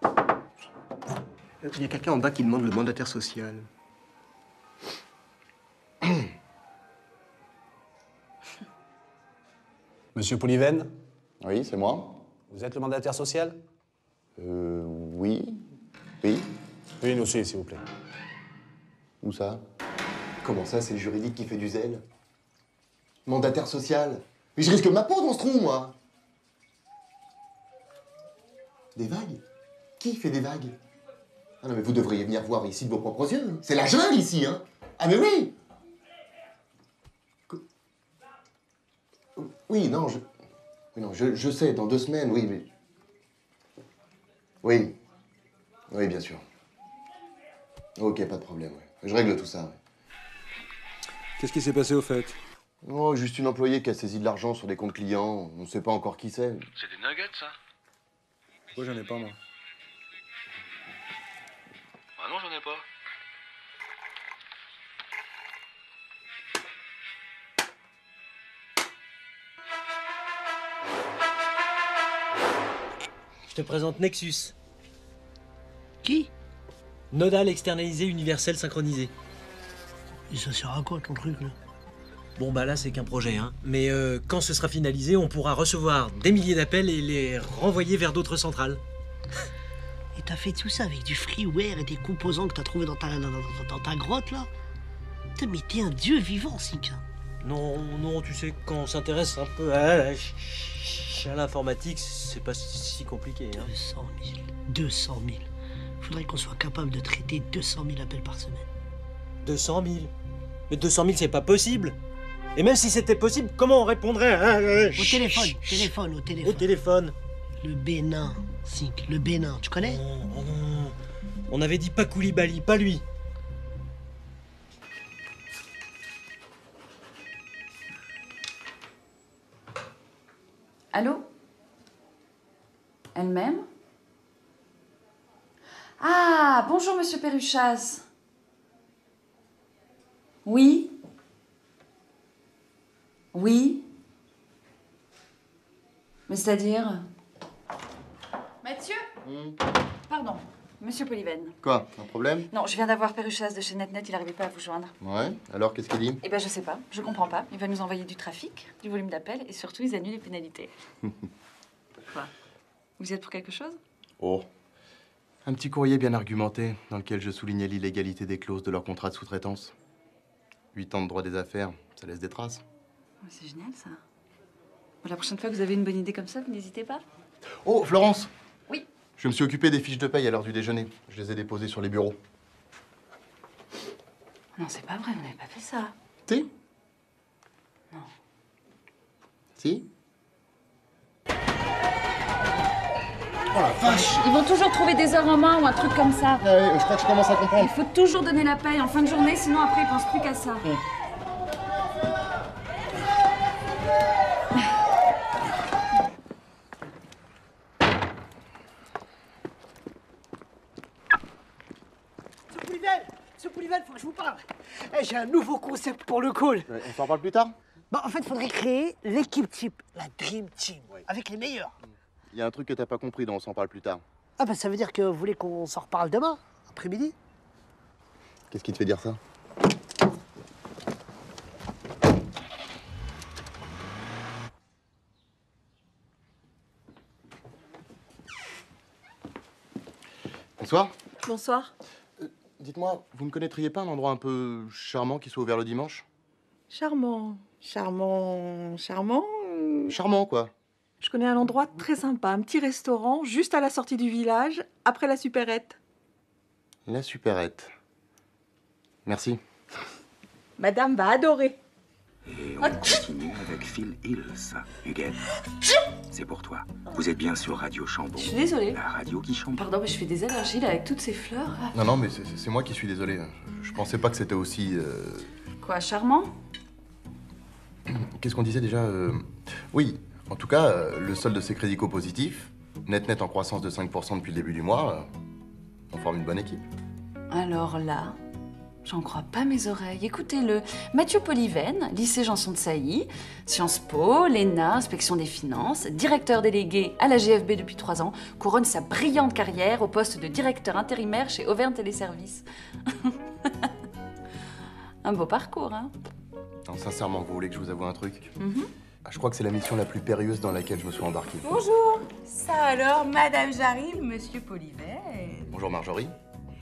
Il y a quelqu'un en bas qui demande le mandataire social. Monsieur Polyven? Oui, c'est moi. Vous êtes le mandataire social? Oui. Oui. Oui, nous aussi, s'il vous plaît. Où ça? Comment ça, c'est le juridique qui fait du zèle? Mandataire social? Mais je risque ma peau dans ce trou, moi! Des vagues? Qui fait des vagues? Ah non, mais vous devriez venir voir ici de vos propres yeux. C'est la jungle, ici, hein? Ah, mais oui! Oui, non, je sais, dans 2 semaines, oui, mais... Oui. Oui, bien sûr. Ok, pas de problème, ouais. Je règle tout ça, ouais. Qu'est-ce qui s'est passé au fait? Oh, juste une employée qui a saisi de l'argent sur des comptes clients. On ne sait pas encore qui c'est. C'est des nuggets, ça? Moi, j'en ai pas, moi. Ah non, j'en ai pas. Je te présente Nexus. Qui? Nodal externalisé universel synchronisé. Et ça sert à quoi ton truc là? Bon bah là c'est qu'un projet, hein. Mais quand ce sera finalisé, on pourra recevoir des milliers d'appels et les renvoyer vers d'autres centrales. Et t'as fait tout ça avec du freeware et des composants que t'as trouvé dans ta grotte là? Putain, mais t'es un dieu vivant, Sika. Non, tu sais, quand on s'intéresse un peu à l'informatique, c'est pas si compliqué, hein. 200 000. Faudrait qu'on soit capable de traiter 200 000 appels par semaine. 200 000? Mais 200 000, c'est pas possible. Et même si c'était possible, comment on répondrait Au téléphone. Au téléphone. Le Bénin, Sink, le Bénin, tu connais? Non. On avait dit pas Koulibaly, pas lui. Allô? Elle-même? Ah, bonjour, monsieur Perruchaz. Oui? Oui? Mais c'est-à-dire? Mathieu? Pardon, monsieur Polyven. Quoi? Un problème? Non, je viens d'avoir Perruchaz de chez NetNet, il n'arrivait pas à vous joindre. Ouais, alors qu'est-ce qu'il dit? Eh ben, je sais pas, je comprends pas. Il va nous envoyer du trafic, du volume d'appels et surtout, ils annulent les pénalités. Quoi? Vous y êtes pour quelque chose? Oh. Un petit courrier bien argumenté dans lequel je soulignais l'illégalité des clauses de leur contrat de sous-traitance. 8 ans de droit des affaires, ça laisse des traces. C'est génial, ça. Bon, la prochaine fois que vous avez une bonne idée comme ça, vous n'hésitez pas. Oh, Florence! Oui. Je me suis occupé des fiches de paye à l'heure du déjeuner. Je les ai déposées sur les bureaux. Non, c'est pas vrai, vous n'avez pas fait ça. Si? Non. Si? Oh la vache! Ils vont toujours trouver des heures en main ou un truc comme ça. Je crois que je commence à comprendre. Il faut toujours donner la paye en fin de journée, sinon après ils pensent plus qu'à ça. Ce Poulivel, faut que je vous parle. Eh, j'ai un nouveau concept pour le call. On s'en parle plus tard? Bah, en fait, il faudrait créer l'équipe type, la Dream Team, avec les meilleurs. Il y a un truc que t'as pas compris, dont on s'en parle plus tard. Ah bah ça veut dire que vous voulez qu'on s'en reparle demain, après-midi? Qu'est-ce qui te fait dire ça? Bonsoir. Bonsoir. Dites-moi, vous ne connaîtriez pas un endroit un peu charmant qui soit ouvert le dimanche? Charmant. Charmant. Charmant, quoi. Je connais un endroit très sympa, un petit restaurant juste à la sortie du village, après la supérette. La supérette. Merci. Madame va adorer. Et on continue avec Phil Hills. Huguette, c'est pour toi. Vous êtes bien sur Radio Chambon. Je suis désolée. La radio qui chante. Pardon, mais je fais des allergies là avec toutes ces fleurs. Là. Non, mais c'est moi qui suis désolé. Je pensais pas que c'était aussi... Quoi, charmant? Qu'est-ce qu'on disait déjà Oui, en tout cas, le solde de ces crédits co-positifs, net en croissance de 5% depuis le début du mois, on forme une bonne équipe. Alors là, j'en crois pas mes oreilles. Écoutez-le. Mathieu Polyven, lycée Janson de Sailly, Sciences Po, l'ENA, inspection des finances, directeur délégué à la GFB depuis 3 ans, couronne sa brillante carrière au poste de directeur intérimaire chez Auvergne Téléservices. Un beau parcours, hein? Non, sincèrement, vous voulez que je vous avoue un truc? Je crois que c'est la mission la plus périlleuse dans laquelle je me suis embarqué. Bonjour. Ça alors, Madame j'arrive, Monsieur Polyven. Bonjour Marjorie.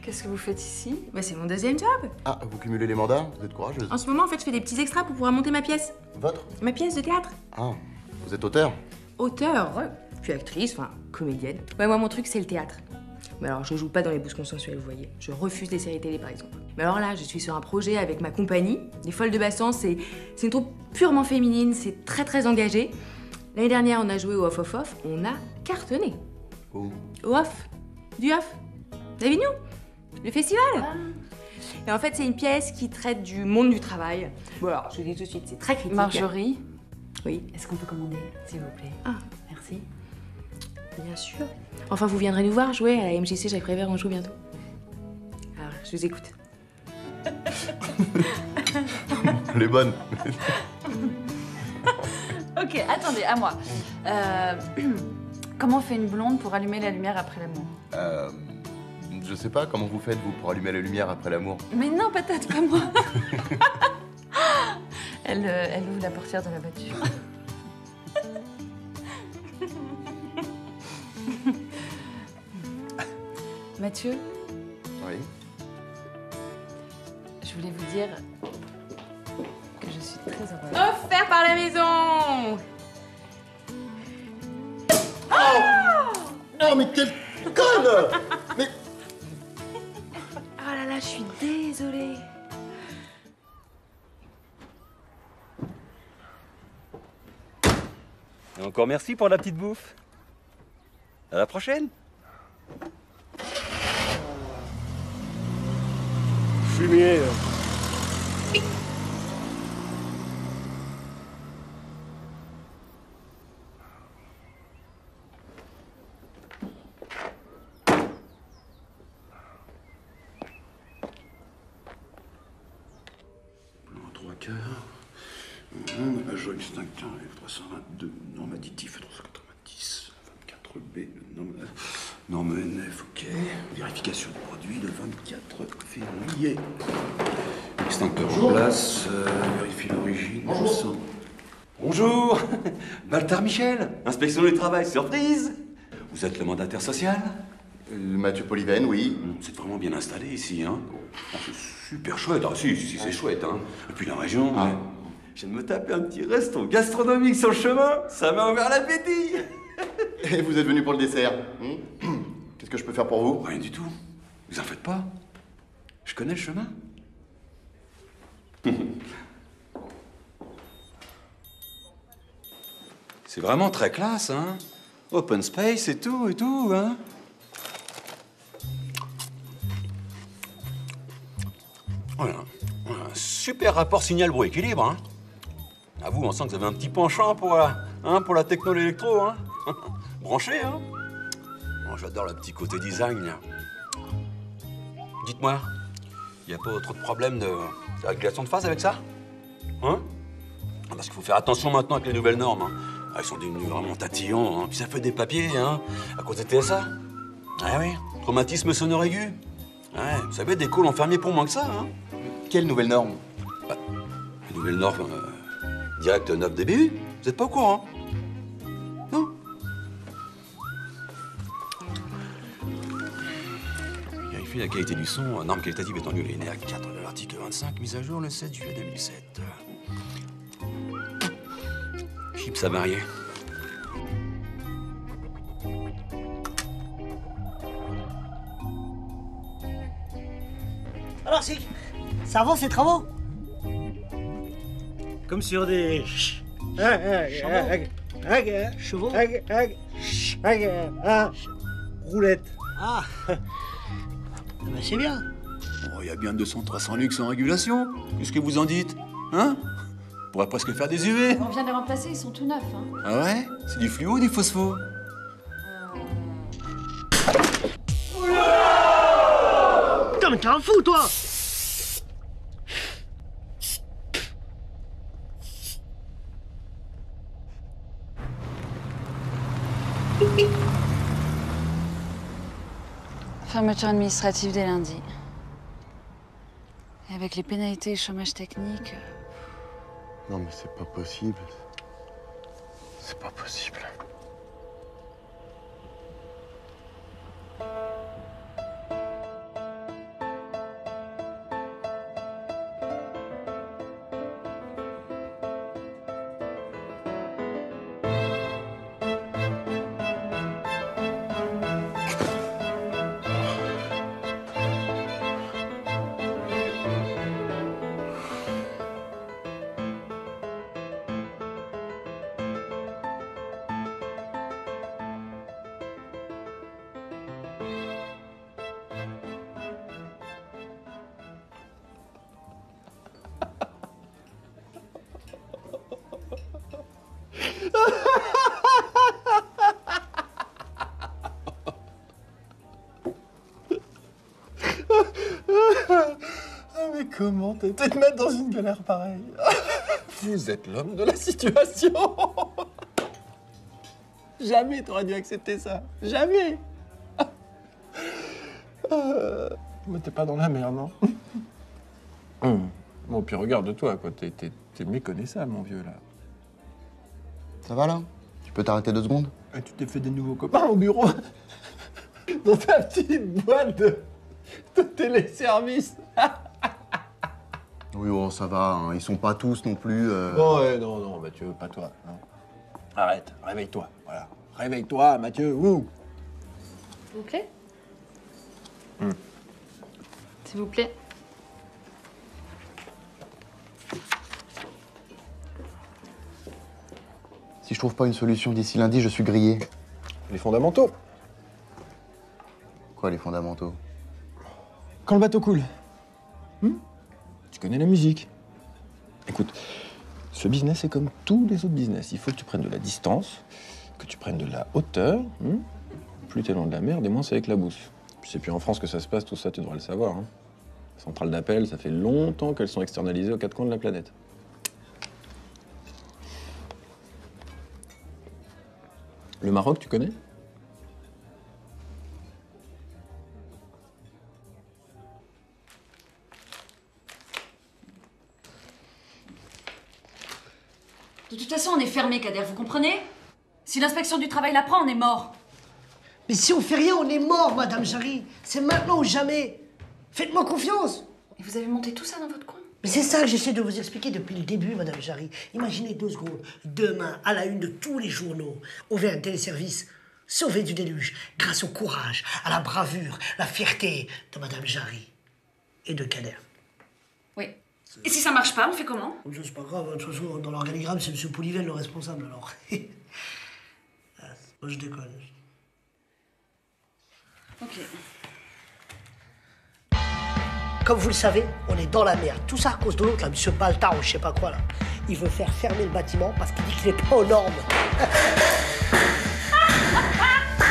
Qu'est-ce que vous faites ici? Bah, c'est mon deuxième job. Ah, vous cumulez les mandats? Vous êtes courageuse. En ce moment, en fait, je fais des petits extras pour pouvoir monter ma pièce. Votre? Ma pièce de théâtre. Ah, vous êtes auteur? Auteur, ouais. Puis actrice, enfin, comédienne. Ouais, moi, mon truc, c'est le théâtre. Mais alors, je joue pas dans les bouses consensuelles, vous voyez. Je refuse les séries télé, par exemple. Mais alors là, je suis sur un projet avec ma compagnie, Les Folles de Bassan. C'est une troupe purement féminine, c'est très engagé. L'année dernière, on a joué au Off. On a cartonné. Où? Au Off. Du Off. D'Avignon. Le festival. Et en fait, c'est une pièce qui traite du monde du travail. Bon, alors, je vous dis tout de suite, c'est très critique. Marjorie? Oui. Est-ce qu'on peut commander, s'il vous plaît? Ah, merci. Bien sûr. Enfin, vous viendrez nous voir jouer à la MJC Jacques Prévert, on joue bientôt. Alors, je vous écoute. Elle est bonne. Ok, attendez, à moi. Comment on fait une blonde pour allumer la lumière après l'amour? Je sais pas, comment vous faites, vous, pour allumer la lumière après l'amour? Mais non, patate, pas moi. Elle ouvre la portière de la voiture. Mathieu? Oui? Je voulais vous dire que je suis très heureuse. Offert par la maison. Oh, mais quelle conne! Mais... Oh là là, je suis désolée. Et encore merci pour la petite bouffe. À la prochaine. Fumier. En 3/4. Agent extincteur F322. Norme additif 390. 24B. Norme NF, ok. Vérification du produit le 24 février. Extincteur en place. Vérifie l'origine. Bonjour. Bonjour. Baltar Michel. Inspection du travail, surprise. Vous êtes le mandataire social? Mathieu Poliven, oui. C'est vraiment bien installé ici, hein. Oh, c'est super chouette. Ah, si, c'est chouette, hein. Et puis la région, je viens de me taper un petit resto gastronomique sur le chemin. Ça m'a ouvert l'appétit. Et vous êtes venu pour le dessert. Qu'est-ce que je peux faire pour vous? Rien du tout. Vous en faites pas. Je connais le chemin. C'est vraiment très classe, hein. Open space et tout, hein. Voilà. Un super rapport signal-bruit-équilibre, hein. À vous, on sent que vous avez un petit penchant pour la techno et l'électro, hein. Branché, hein. Oh, j'adore le petit côté design, là. Dites-moi, il n'y a pas trop de problème de régulation de phase avec ça? Hein? Parce qu'il faut faire attention maintenant avec les nouvelles normes, hein. Ah, ils sont devenus vraiment tatillons, hein. Puis ça fait des papiers, hein, à cause des TSA. Ah oui, traumatisme sonore aigu. Ouais, vous savez, des calls enfermés pour moins que ça, hein. Quelle nouvelle norme? Les nouvelles normes, direct 9 dB, vous n'êtes pas au courant? Non? Vérifier la qualité du son, norme qualitative étendue linéaire 4 de l'article 25, mise à jour le 7 juillet 2007. Chips à varier. Alors, ça avance ces travaux? Comme sur des... Chevaux? Roulettes. Ah, ben c'est bien. Oh, il y a bien 200-300 luxe en régulation. Qu'est-ce que vous en dites? Hein? On pourrait presque faire des UV. On vient de les remplacer, ils sont tout neufs. Hein. Ah ouais? C'est du fluo ou du phospho? Putain, mais t'es un fou, toi! Fermeture administrative dès lundi. Et avec les pénalités et chômage technique... Non, mais c'est pas possible. C'est pas possible. Mais comment t'étais te mettre dans une galère pareille? Vous êtes l'homme de la situation. Jamais t'aurais dû accepter ça. Jamais. Mais t'es pas dans la merde, non? Bon, puis regarde-toi, quoi. T'es méconnaissable, mon vieux, là. Ça va, là? Tu peux t'arrêter 2 secondes? Et tu t'es fait des nouveaux copains au bureau? Dans ta petite boîte de téléservice. Oui, oh, ça va, hein. Ils sont pas tous non plus... Non, ouais, non, Mathieu, pas toi. Non. Arrête, réveille-toi, voilà. Réveille-toi, Mathieu, ouh. S'il vous plaît. S'il vous plaît. Si je trouve pas une solution d'ici lundi, je suis grillé. Les fondamentaux. Quoi, les fondamentaux? Quand le bateau coule. Tu connais la musique. Écoute, ce business est comme tous les autres business. Il faut que tu prennes de la distance, que tu prennes de la hauteur. Plus t'es loin de la mer, des moins ça éclabousse. Puis c'est plus en France que ça se passe, tout ça, tu devrais le savoir. Hein. Les centrales d'appel, ça fait longtemps qu'elles sont externalisées aux 4 coins de la planète. Le Maroc, tu connais? De toute façon, on est fermé, Kader, vous comprenez? Si l'inspection du travail l'apprend, on est mort. Mais si on fait rien, on est mort, Madame Jarry. C'est maintenant ou jamais. Faites-moi confiance. Et vous avez monté tout ça dans votre coin? Mais c'est ça que j'essaie de vous expliquer depuis le début, Madame Jarry. Imaginez 2 secondes. Demain, à la une de tous les journaux, on verra un téléservice sauvé du déluge grâce au courage, à la bravure, la fierté de Madame Jarry et de Kader. Oui. Et si ça marche pas, on fait comment? C'est pas grave, de toute façon, dans l'organigramme, c'est M. Polivel le responsable, alors. Moi, je déconne. Ok. Comme vous le savez, on est dans la merde. Tout ça à cause de l'autre, là, M. Baltar ou je sais pas quoi, là. Il veut faire fermer le bâtiment parce qu'il dit qu'il n'est pas aux normes.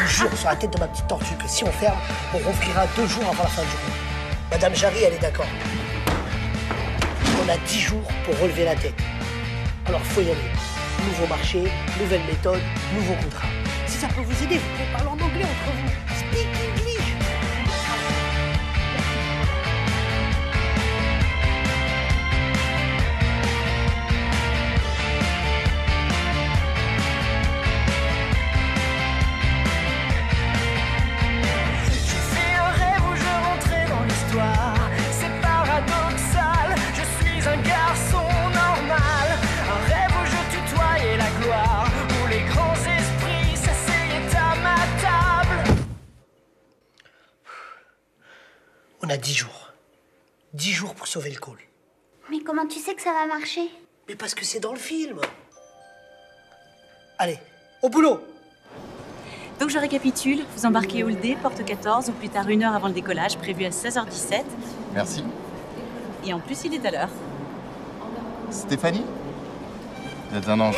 Je vous jure sur la tête de ma petite tortue que si on ferme, on rouvrira 2 jours avant la fin du mois. Madame Jarry, elle est d'accord. On a 10 jours pour relever la tête. Alors faut y aller. Nouveau marché, nouvelle méthode, nouveau contrat. Si ça peut vous aider, vous pouvez parler en anglais entre vous. Speak English. On a 10 jours. 10 jours pour sauver le call. Mais comment tu sais que ça va marcher? Mais parce que c'est dans le film. Allez, au boulot. Donc je récapitule, vous embarquez Hall D, porte 14, ou plus tard 1 heure avant le décollage, prévu à 16h17. Merci. Et en plus, il est à l'heure. Stéphanie? Vous êtes un ange.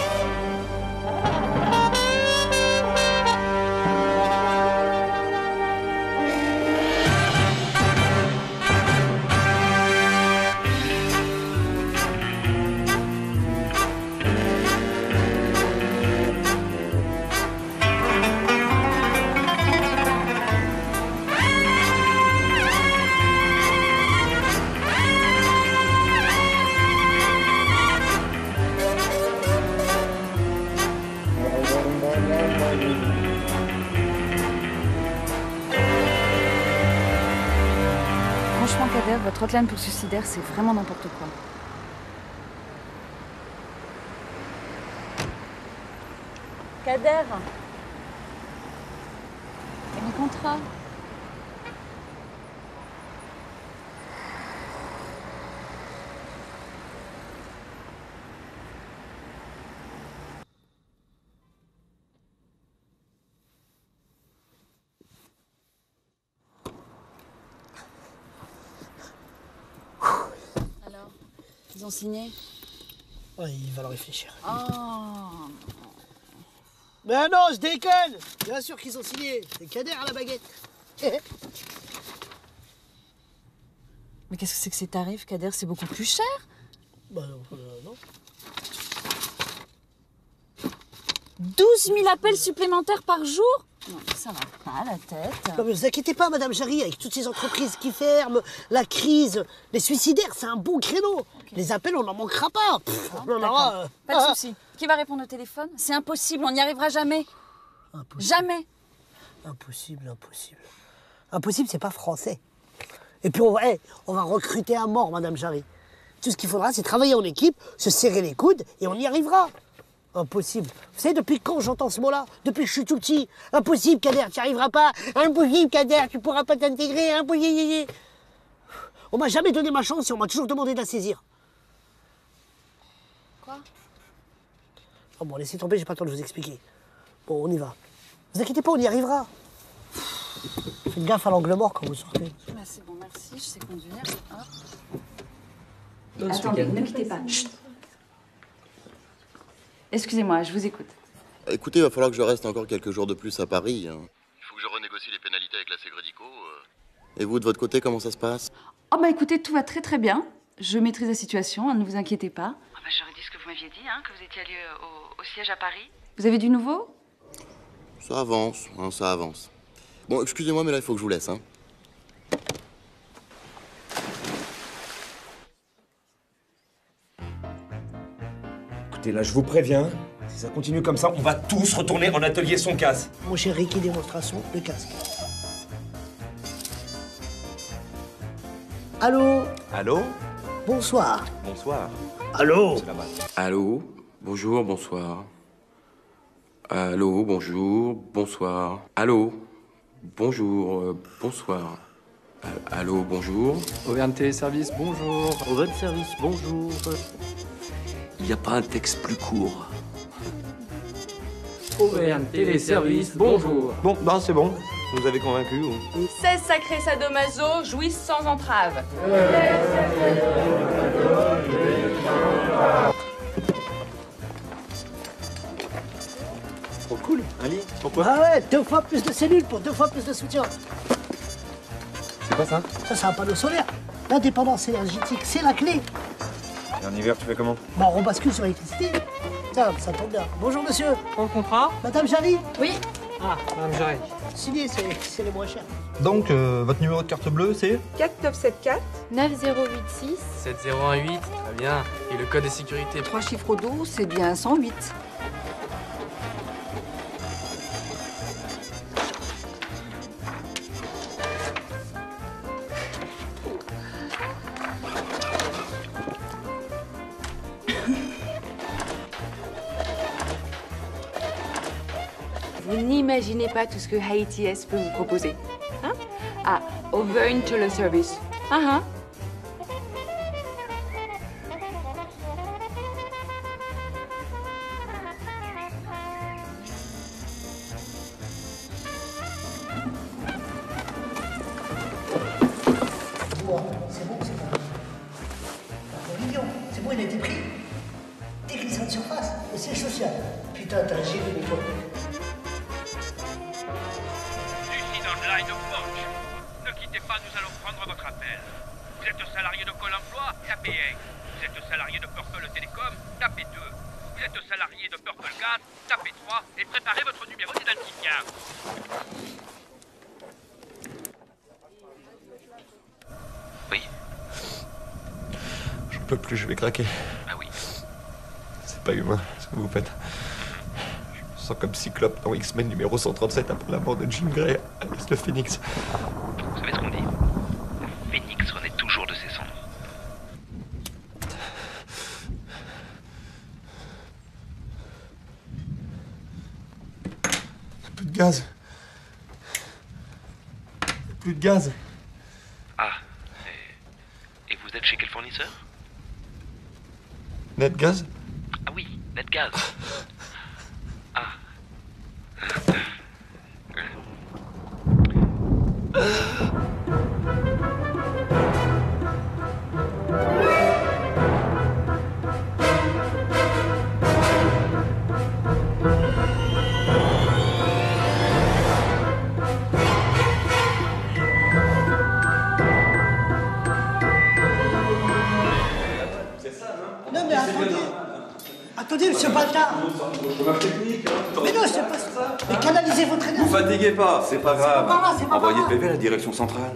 Franchement, Kader, votre hotline pour suicidaire, c'est vraiment n'importe quoi. Kader. Et mes contrats? Alors, ils ont signé? Ouais, il va leur réfléchir. Oh. Mais non, je déconne. Bien sûr qu'ils ont signé. C'est Kader à la baguette. Mais qu'est-ce que c'est que ces tarifs, Kader? C'est beaucoup plus cher? Bah non. 12 000 appels supplémentaires par jour? Non, ça va pas la tête. Non mais vous inquiétez pas, Madame Jarry, avec toutes ces entreprises qui ferment, la crise, les suicidaires, c'est un bon créneau. Okay. Les appels, on n'en manquera pas. Pas de souci. Qui va répondre au téléphone? C'est impossible, on n'y arrivera jamais. Impossible. Jamais. Impossible. Impossible, c'est pas français. Et puis on va recruter à mort, Madame Jarry. Tout ce qu'il faudra, c'est travailler en équipe, se serrer les coudes, et on y arrivera. Impossible. Vous savez, depuis quand j'entends ce mot-là? Depuis que je suis tout petit. Impossible, Kader, tu n'y arriveras pas. Impossible, Kader, tu pourras pas t'intégrer. Impossible. On m'a jamais donné ma chance et on m'a toujours demandé de la saisir. Quoi? Oh bon, laissez tomber, j'ai pas le temps de vous expliquer. Bon, on y va. Vous inquiétez pas, on y arrivera. Faites gaffe à l'angle mort quand vous sortez. Bah, c'est bon, merci, je sais conduire. Attendez, ne quittez pas. Chut. Excusez-moi, je vous écoute. Écoutez, il va falloir que je reste encore quelques jours de plus à Paris. Hein. Il faut que je renégocie les pénalités avec la Ségrédico. Et vous, de votre côté, comment ça se passe? Oh bah écoutez, tout va très très bien. Je maîtrise la situation, ne vous inquiétez pas. Ah bah, j'aurais dit ce que vous m'aviez dit, hein, que vous étiez allé au siège à Paris. Vous avez du nouveau? Ça avance, hein, ça avance. Bon, excusez-moi, mais là, il faut que je vous laisse. Hein. Écoutez, là, je vous préviens, Si ça continue comme ça, on va tous retourner en atelier son casse. Mon cher Ricky, démonstration, le casque. Allô? Allô? Bonsoir. Bonsoir. Allô? Allô? Bonjour, bonsoir. Allô, bonjour, bonsoir. Allô? Bonjour, bonsoir. Allô, bonjour. Auvergne Téléservice, bonjour. Auvergne Service, bonjour. Il n'y a pas un texte plus court. Auvergne Téléservice, bonjour. Bon, ben c'est bon. Vous avez convaincu ou... 16 sacrés sadomaso jouissent sans entrave. Oh cool, un lit. Pourquoi? Ah ouais, 2 fois plus de cellules pour 2 fois plus de soutien. C'est quoi ça? Ça, c'est un panneau solaire. L'indépendance énergétique, c'est la clé. Et en hiver, tu fais comment? Bon, on bascule sur l'électricité. Tiens, ça tombe bien. Bonjour, monsieur. Pour le contrat? Madame Jarry? Oui. Ah, Madame Jarry. Signé, c'est les moins chers. Donc, votre numéro de carte bleue, c'est? 4974 9086 7018, très bien. Et le code de sécurité? 3 chiffres d'eau, c'est bien 108. Vous n'imaginez pas tout ce que Haiti S peut vous proposer. Hein? Ah, Auvergne Téléservice. Ah, C'est bon, c'est bon. Mignon, c'est bon, il a été pris. Déglissement de surface, le siège social. Putain, t'as un génie de toi. Lucide Online Porsche. Ne quittez pas, nous allons prendre votre appel. Vous êtes salarié de Pôle emploi, tapez 1. Vous êtes salarié de Purple Télécom, tapez 2. Vous êtes salarié de Purple Gas, tapez 3 et préparez votre numéro d'identifiant. Oui. Je peux plus, je vais craquer. Ah oui. C'est pas humain, ce que vous faites. Je me sens comme Cyclope dans X-Men numéro 137 après la mort de Jean Grey à l'Est de Phoenix. Vous savez ce qu'on dit? Le phénix renaît toujours de ses cendres. Plus de gaz. Plus de gaz. Ah. Et vous êtes chez quel fournisseur? Netgaz? Ah oui, Netgaz. Ah. Non, mais attendez. Attendez, monsieur Baltard. Mais non, c'est pas ça. Mais canalisez votre énergie. Vous fatiguez pas, c'est pas grave. pas grave, c'est pas Envoyez grave. PV à la direction centrale.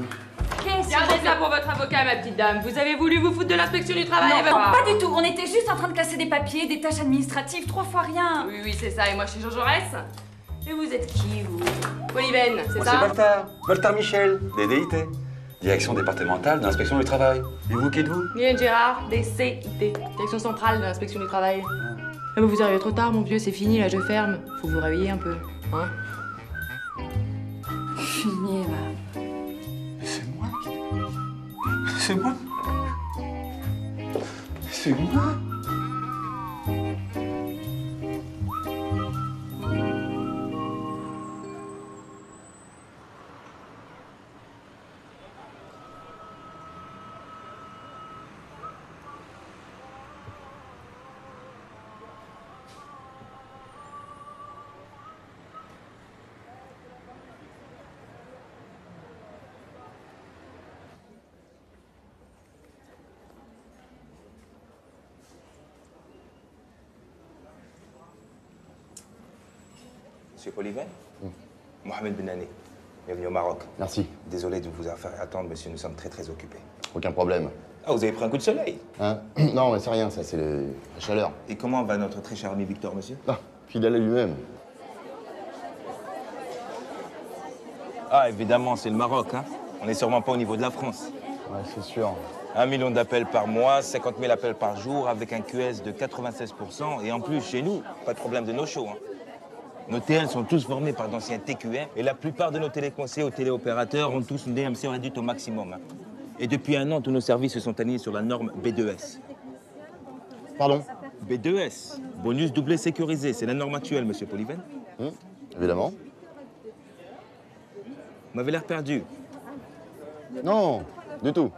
Gardez ça pour votre avocat, ma petite dame. Vous avez voulu vous foutre de l'inspection du travail. Non, pas du tout. On était juste en train de classer des papiers, des tâches administratives, 3 fois rien. Oui, oui, c'est ça. Et moi, je suis Jean Jaurès. Et vous êtes qui, vous? Polyben, c'est Moi, ça? c'est Baltard. Baltard Michel, DDIT. Direction départementale d'inspection du travail. Et vous, qui êtes-vous? Mylène Gérard, DCIT. Direction centrale de l'inspection du travail. Ah bah vous arrivez trop tard, mon vieux, c'est fini, là, je ferme. Faut vous réveiller un peu, hein? Fini, va. C'est moi. C'est moi. C'est moi. Monsieur Polyven? Mohamed Benani, bienvenue au Maroc. Merci. Désolé de vous avoir fait attendre, monsieur, nous sommes très très occupés. Aucun problème. Ah, vous avez pris un coup de soleil? Hein? Non, mais c'est rien, ça, c'est la chaleur. Et comment va notre très cher ami Victor, monsieur? Ah, Fidèle à lui-même. Ah, évidemment, c'est le Maroc, hein. On n'est sûrement pas au niveau de la France. Ouais, c'est sûr. 1 million d'appels par mois, 50 000 appels par jour, avec un QS de 96%. Et en plus, chez nous, pas de problème de no-show, hein. Nos TL sont tous formés par d'anciens TQM. Et la plupart de nos téléconseillers ou téléopérateurs ont tous une DMC réduite au maximum, hein. Et depuis 1 an, tous nos services se sont alignés sur la norme B2S. Pardon? B2S, bonus doublé sécurisé. C'est la norme actuelle, monsieur Polyven. Évidemment. Vous m'avez l'air perdu. Non, du tout.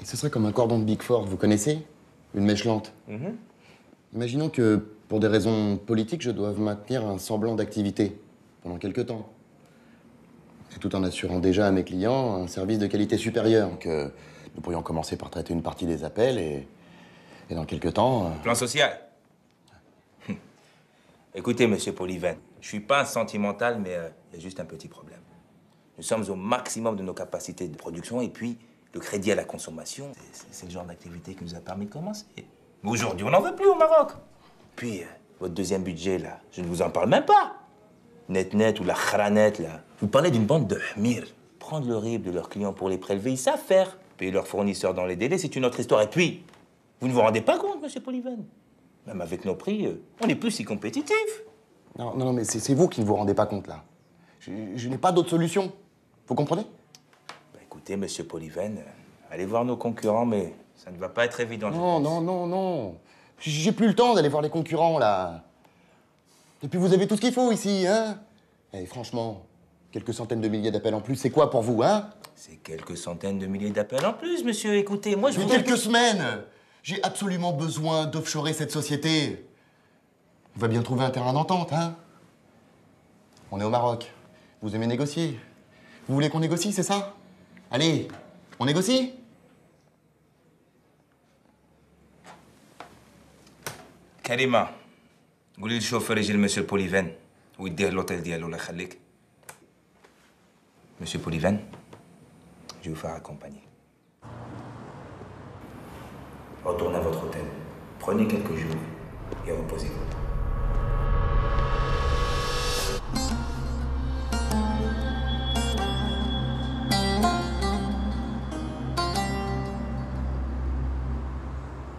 Ce serait comme un cordon de Big Four, vous connaissez? Une mèche lente. Imaginons que, pour des raisons politiques, je doive maintenir un semblant d'activité pendant quelques temps. Et tout en assurant déjà à mes clients un service de qualité supérieure. Donc, nous pourrions commencer par traiter une partie des appels et dans quelques temps... Plan social. Écoutez, monsieur Polyven, je suis pas un sentimental, mais il y a juste un petit problème. Nous sommes au maximum de nos capacités de production et puis le crédit à la consommation, c'est le genre d'activité qui nous a permis de commencer. Mais aujourd'hui, on n'en veut plus au Maroc. Puis, votre deuxième budget, là, je ne vous en parle même pas. Net ou la khranet, là. Vous parlez d'une bande de hmir. Prendre le RIB de leurs clients pour les prélever, ils savent faire. Payer leurs fournisseurs dans les délais, c'est une autre histoire. Et puis, vous ne vous rendez pas compte, monsieur Polyven? Même avec nos prix, on n'est plus si compétitifs. Non, mais c'est vous qui ne vous rendez pas compte, là. Je n'ai pas d'autre solution. Vous comprenez? Bah, écoutez, monsieur Polyven, allez voir nos concurrents, mais ça ne va pas être évident. Non. J'ai plus le temps d'aller voir les concurrents, là. Et puis vous avez tout ce qu'il faut ici, hein? Et franchement, quelques centaines de milliers d'appels en plus, c'est quoi pour vous, hein? C'est quelques centaines de milliers d'appels en plus, monsieur. Écoutez, moi je vous... quelques semaines! J'ai absolument besoin d'offshorer cette société. On va bien trouver un terrain d'entente, hein? On est au Maroc. Vous aimez négocier? Vous voulez qu'on négocie, c'est ça? Allez, on négocie? Karima, قولي للشوفير يجي لمسيو بوليفان ويديه l'hôtel ديالو الله يخليك. Monsieur Polyven, je vais vous faire accompagner. Retournez à votre hôtel. Prenez quelques jours et reposez-vous.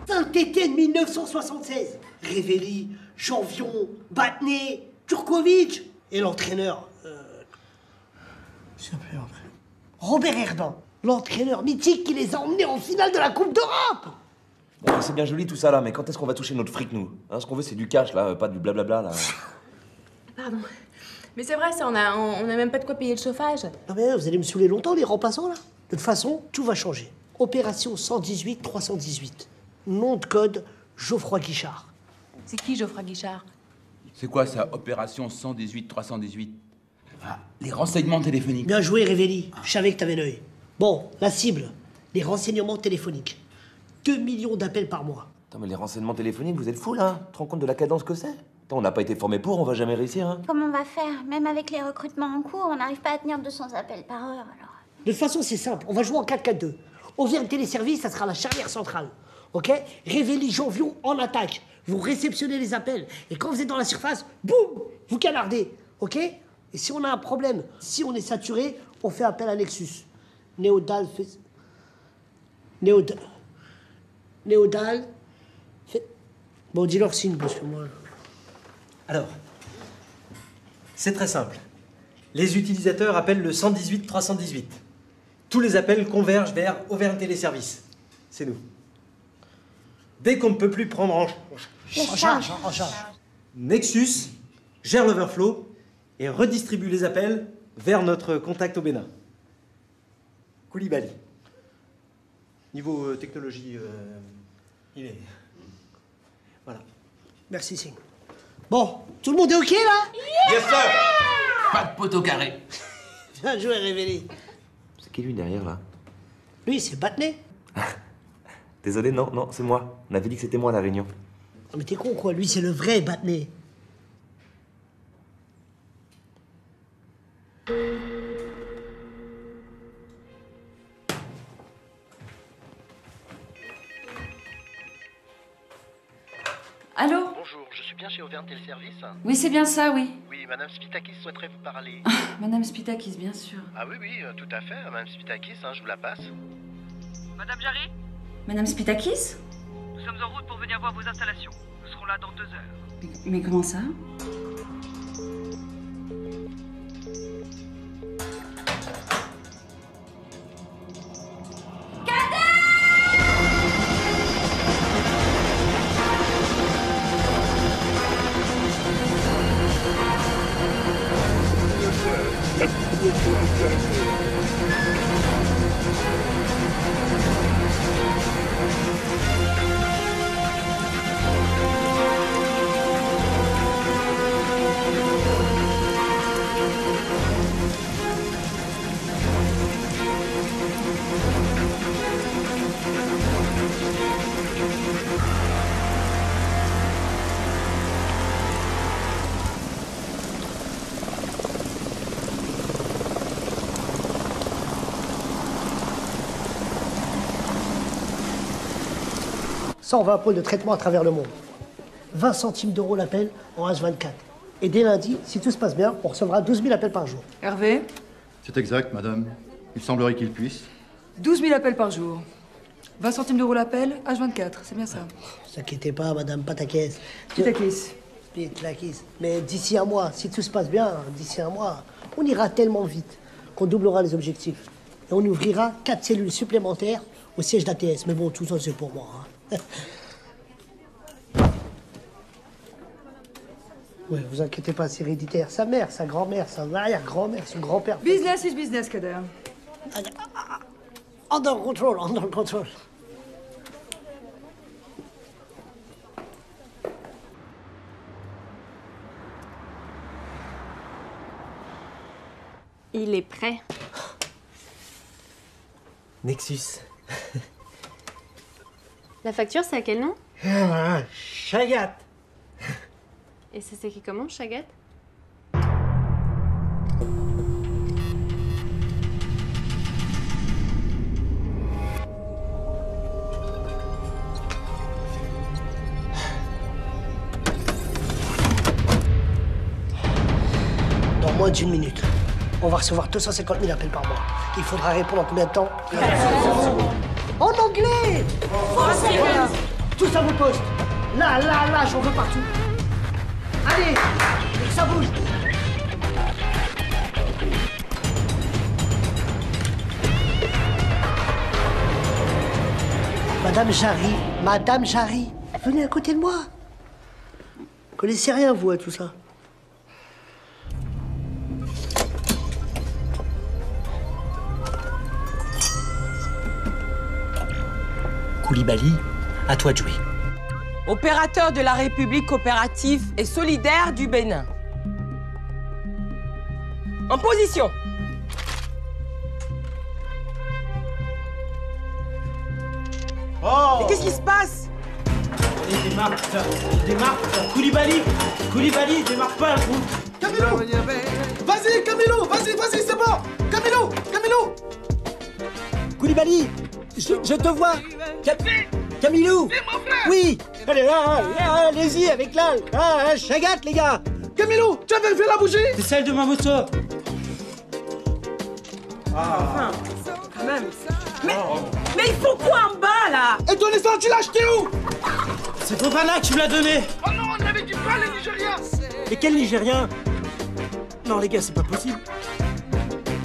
Saint-Étienne 1976. Révéli, Janvion, Batné, Turkovic et l'entraîneur. Je sais plus l'entraîneur. Robert Herdan, l'entraîneur mythique qui les a emmenés en finale de la Coupe d'Europe. Bon, c'est bien joli tout ça là, mais quand est-ce qu'on va toucher notre fric nous, hein? Ce qu'on veut c'est du cash là, pas du blablabla là. Pardon. Mais c'est vrai ça, on a même pas de quoi payer le chauffage. Non mais vous allez me saouler longtemps les remplaçants là. De toute façon, tout va changer. Opération 118-318. Nom de code, Geoffroy Guichard. C'est qui Geoffroy Guichard? C'est quoi ça, opération 118-318? Ah, les renseignements téléphoniques. Bien joué, Révéli. Je savais que t'avais l'œil. Bon, la cible, les renseignements téléphoniques. 2 millions d'appels par mois. Attends, mais les renseignements téléphoniques, vous êtes fous là? Tu te rends compte de la cadence que c'est? Attends, on n'a pas été formé pour, on va jamais réussir, hein? Comment on va faire? Même avec les recrutements en cours, on n'arrive pas à tenir 200 appels par heure, alors. De toute façon, c'est simple. On va jouer en 4-4-2. On vient de téléservice, ça sera la charnière centrale. Ok? Révéli, Janvion, en attaque. Vous réceptionnez les appels. Et quand vous êtes dans la surface, boum! Vous canardez. Ok? Et si on a un problème, si on est saturé, on fait appel à Nexus. Néodal fait... Néodal fait... Bon, dis-leur signe, parce que moi... Alors, c'est très simple. Les utilisateurs appellent le 118-318. Tous les appels convergent vers Auvergne Téléservice. C'est nous. Dès qu'on ne peut plus prendre en charge, Nexus gère l'overflow et redistribue les appels vers notre contact au Bénin. Koulibaly. Niveau technologie, il est... Voilà. Merci, Singh. Bon, tout le monde est OK, là? Yes, sir! Pas de poteau carré. Bien joué, Révéli. C'est qui lui derrière là? Lui, c'est Batné. Désolé, non, c'est moi. On avait dit que c'était moi à la réunion. Non, mais t'es con, quoi. Lui, c'est le vrai Batné. Allô? Bonjour, je suis bien chez Auvergne Téléservice. Oui, c'est bien ça, oui. Oui, Madame Spitakis souhaiterait vous parler. Madame Spitakis, bien sûr. Ah oui, tout à fait, Madame Spitakis, je vous la passe. Madame Jarry, Madame Spitakis? nous sommes en route pour venir voir vos installations. Nous serons là dans 2 heures. Mais comment ça? Ça, on va un pôle de traitement à travers le monde. 20 centimes d'euros l'appel en H24. Et dès lundi, si tout se passe bien, on recevra 12 000 appels par jour. Hervé, C'est exact, madame. Il semblerait qu'il puisse. 12 000 appels par jour. 20 centimes d'euros l'appel, H24, c'est bien ça. Ne vous inquiétez pas, madame Patakis. Pitakis. Pitakis. Mais d'ici un mois, si tout se passe bien, d'ici un mois, on ira tellement vite qu'on doublera les objectifs. Et on ouvrira 4 cellules supplémentaires au siège d'ATS. Mais bon, tout ça, c'est pour moi. Ouais, vous inquiétez pas, c'est héréditaire. Sa mère, sa grand-mère, sa arrière-grand-mère, son grand-père. Business is business, Kader. Under control, under control. Il est prêt. Nexus. La facture, c'est à quel nom? Chagat. Et ça s'écrit comment, Chagat? Dans moins d'1 minute, on va recevoir 250 000 appels par mois. Il faudra répondre en combien de temps? En anglais! Voilà. Tous à vos postes. Là, j'en veux partout. Allez, et que ça bouge. Madame Jarry, venez à côté de moi. Vous connaissez rien, vous, à tout ça? Koulibaly, à toi de jouer. Opérateur de la République coopérative et solidaire du Bénin. En position. Oh! Et qu'est-ce qui se passe? Il démarre, putain. Il démarre, putain. Koulibaly, démarre pas, un coup. Camilo! Vas-y, Camilo! Vas-y, c'est bon! Camilo! Koulibaly, je te vois. Camilo! Oui! Allez, allez-y avec la Chagat, les gars! Camilo, tu avais fait la bougie? C'est celle de ma moto. Enfin, quand même. Mais il faut quoi en bas, là? Et ton essence, tu l'as acheté où? C'est Fofana qui me l'a donné. Oh non, on avait dit pas les Nigériens! Et quel Nigérien? Non, les gars, c'est pas possible.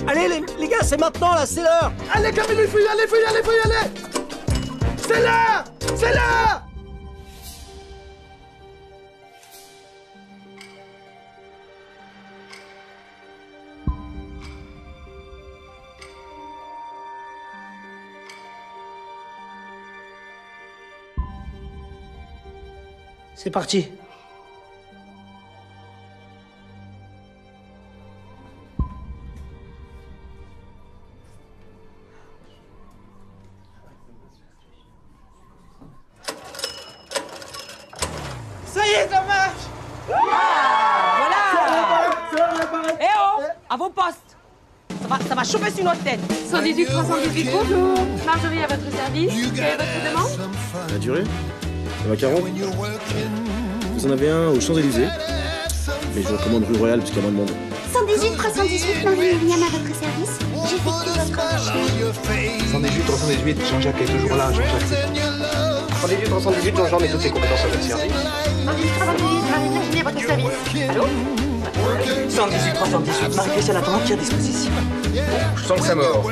Allez, les gars, c'est maintenant, là, c'est l'heure! Allez, Camilo, il faut y aller! C'est là! C'est parti. Ça y est, ça marche! Voilà! Eh oh! À vos postes! Ça va chauffer sur notre tête! 118 318, bonjour. Marjorie à votre service. Quelle est votre demande? La durée? 40. Vous en avez un aux Champs-Élysées. Mais je vous recommande rue Royale parce qu'il y a moins de monde. 118 318, Marie-Myriam à votre service. J'effectue votre recherche. 118 318, Jean-Jacques est toujours là, Jean-Jacques. 118 318, Jean-Jacques met toutes ses compétences à votre service. 118 318, Marie-Myriam à votre service. Allô 118 318, Marie-Christiane attend entière disposition. Je sens que ça mord.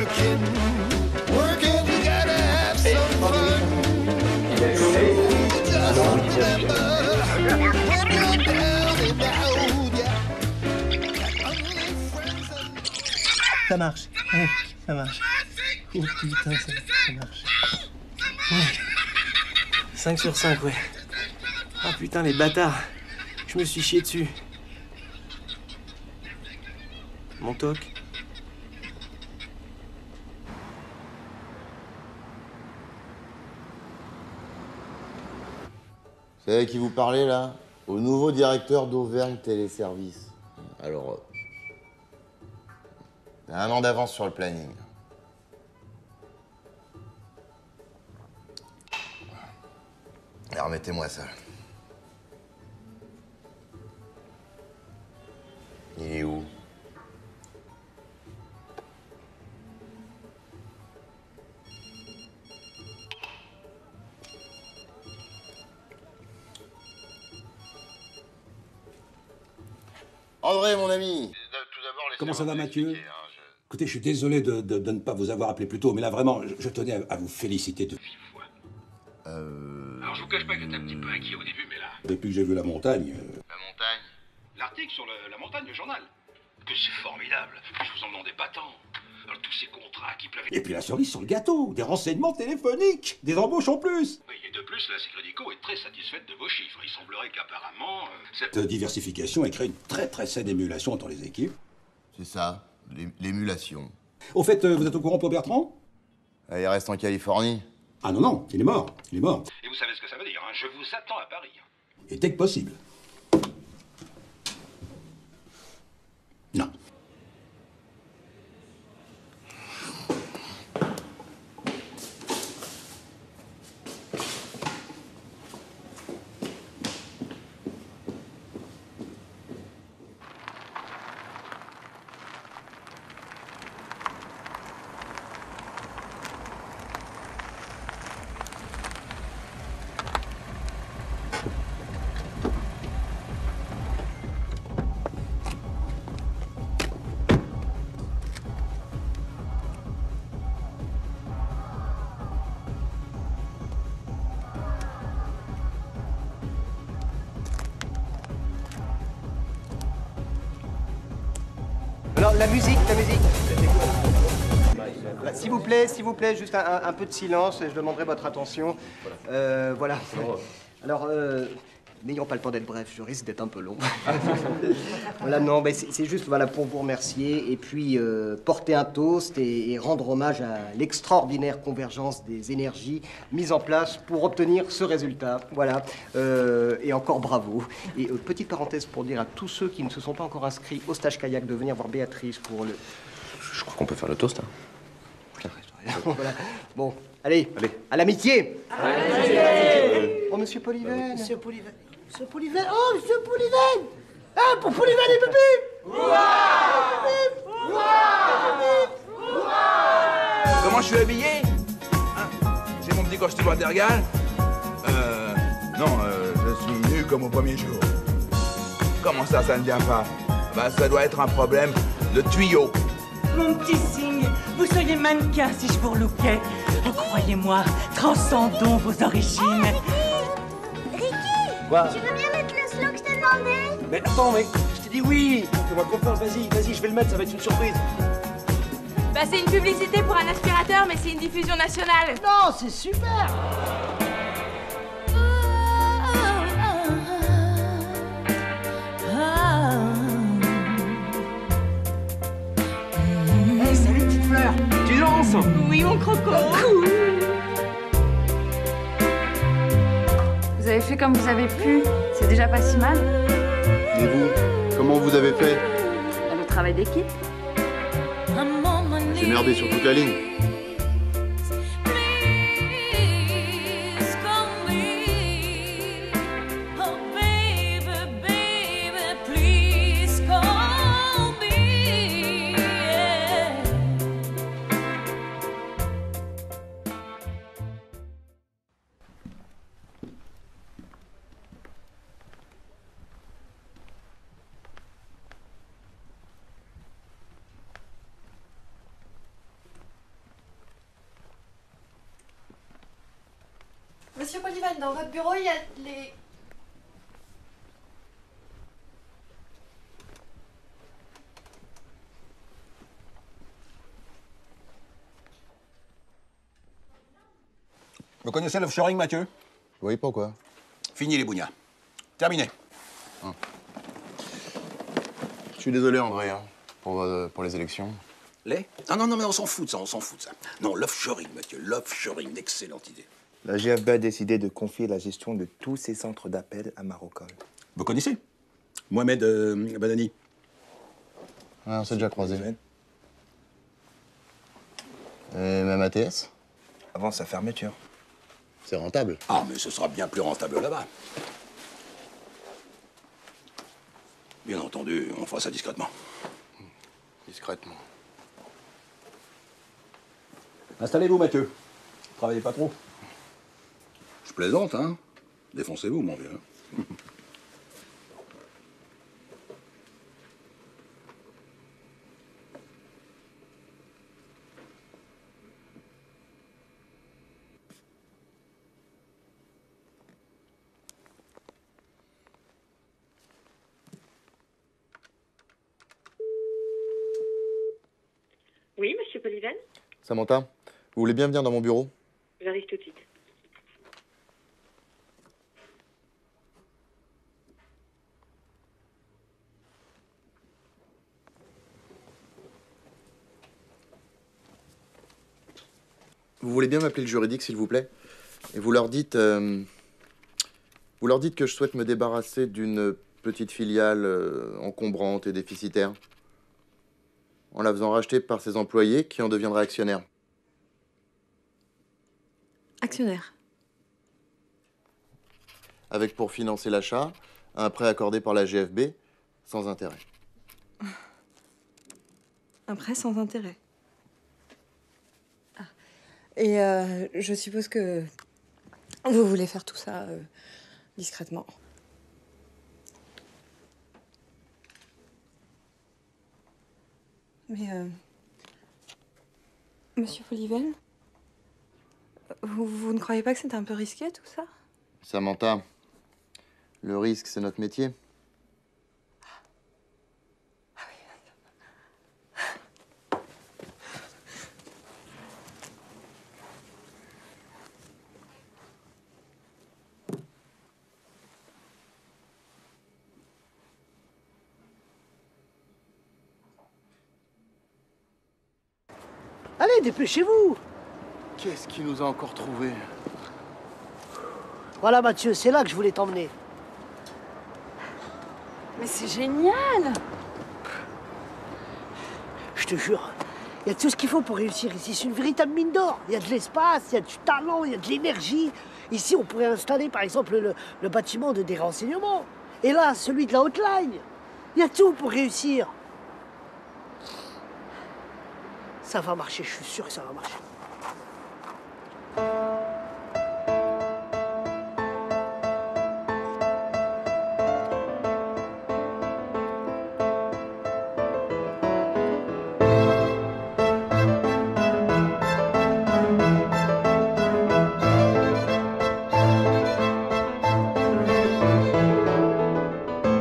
Ça marche. Ouais, ça marche. Oh putain, ça marche. Ouais. 5 sur 5, ouais. Ah putain, les bâtards. Je me suis chié dessus. Mon toc. C'est avec qui vous parlez, là? Au nouveau directeur d'Auvergne Téléservice. Alors, t'as 1 an d'avance sur le planning. Alors, remettez-moi ça. Il est où? André, mon ami. Comment ça va, Mathieu? Écoutez, je suis désolé de ne pas vous avoir appelé plus tôt, mais là, vraiment, je tenais à vous féliciter de vive voix. Alors, je vous cache pas que j'étais un petit peu inquiet au début, mais là... Depuis que j'ai vu la montagne... La montagne? L'article sur la montagne, le journal. Que c'est formidable. Je vous en demandais pas tant. Alors, tous ces contrats qui pleuvent... Et puis la cerise sur le gâteau, des renseignements téléphoniques, des embauches en plus. Oui, et de plus, la Sécrédico est très satisfaite de vos chiffres. Il semblerait qu'apparemment... Cette diversification ait créé une très saine émulation entre les équipes. C'est ça, l'émulation. Au fait, vous êtes au courant pour Bertrand? Il reste en Californie. Ah non, il est mort. Il est mort. Et vous savez ce que ça veut dire, hein? Je vous attends à Paris. Et dès que possible. Non. Alors, la musique. S'il vous plaît, juste un peu de silence, je demanderai votre attention. Voilà. Alors, n'ayons pas le temps d'être bref, je risque d'être un peu long. Voilà, non, mais c'est juste voilà, pour vous remercier et puis porter un toast et rendre hommage à l'extraordinaire convergence des énergies mises en place pour obtenir ce résultat. Voilà. Et encore bravo. Et petite parenthèse pour dire à tous ceux qui ne se sont pas encore inscrits au stage kayak de venir voir Béatrice pour le... Je crois qu'on peut faire le toast. Hein. Voilà. Bon, allez. À l'amitié. Oh, monsieur Polyven. Monsieur Polyven. Monsieur Polyven. Oh, monsieur Polyven. Ah, pour Polyven et Pépi. Comment je suis habillé hein? J'ai mon petit costume Watergal. Non, je suis nu comme au premier jour. Comment ça ne vient pas? Bah, ça doit être un problème de tuyau. Mon petit cygne, vous seriez mannequin si je vous relookais. Croyez-moi, transcendons vos origines. Ricky, Quoi? tu veux bien mettre le slow que je t'ai demandé? Mais attends, mais je t'ai dit oui. Fais-moi confiance, vas-y, je vais le mettre, ça va être une surprise. Bah, c'est une publicité pour un aspirateur, mais c'est une diffusion nationale. Non, c'est super. Hey, salut petite fleur. Tu lances? Oui, mon croco. Cool. Vous avez fait comme vous avez pu, c'est déjà pas si mal. Et vous, comment vous avez fait? Le travail d'équipe. J'ai merdé sur toute la ligne. Monsieur Polivan, dans votre bureau, il y a les... Vous connaissez l'offshoring, Mathieu? Oui, pourquoi? Fini les bougnats. Terminé. Je suis désolé, André, hein, pour les élections. Les? Non, mais on s'en fout de ça, Non, l'offshoring, Mathieu, l'offshoring, d'excellente idée. La GFB a décidé de confier la gestion de tous ses centres d'appel à Marocol. Vous connaissez Mohamed Banani? Ouais, on s'est déjà croisés. Et même ATS? Avant sa fermeture. C'est rentable. Ah, mais ce sera bien plus rentable là-bas. Bien entendu, on fera ça discrètement. Discrètement. Installez-vous, Mathieu. Travaillez pas trop. Je plaisante, hein. Défoncez-vous, mon vieux. Oui, monsieur Polivan? Samantha, vous voulez bien venir dans mon bureau? J'arrive tout de suite. Vous voulez bien m'appeler le juridique, s'il vous plaît? Et vous leur dites que je souhaite me débarrasser d'une petite filiale encombrante et déficitaire, en la faisant racheter par ses employés qui en deviendraient actionnaires. Actionnaire. Avec pour financer l'achat, un prêt accordé par la GFB sans intérêt. Un prêt sans intérêt. Ah. Et je suppose que vous voulez faire tout ça discrètement. Mais, monsieur Polivan, vous ne croyez pas que c'est un peu risqué, tout ça? Samantha, le risque, c'est notre métier. Allez, dépêchez-vous! Qu'est-ce qui nous a encore trouvés? Voilà, Mathieu, c'est là que je voulais t'emmener. Mais c'est génial! Je te jure, il y a tout ce qu'il faut pour réussir ici. C'est une véritable mine d'or. Il y a de l'espace, il y a du talent, il y a de l'énergie. Ici, on pourrait installer, par exemple, le bâtiment des renseignements. Et là, celui de la hotline. Il y a tout pour réussir. Ça va marcher, je suis sûr que ça va marcher.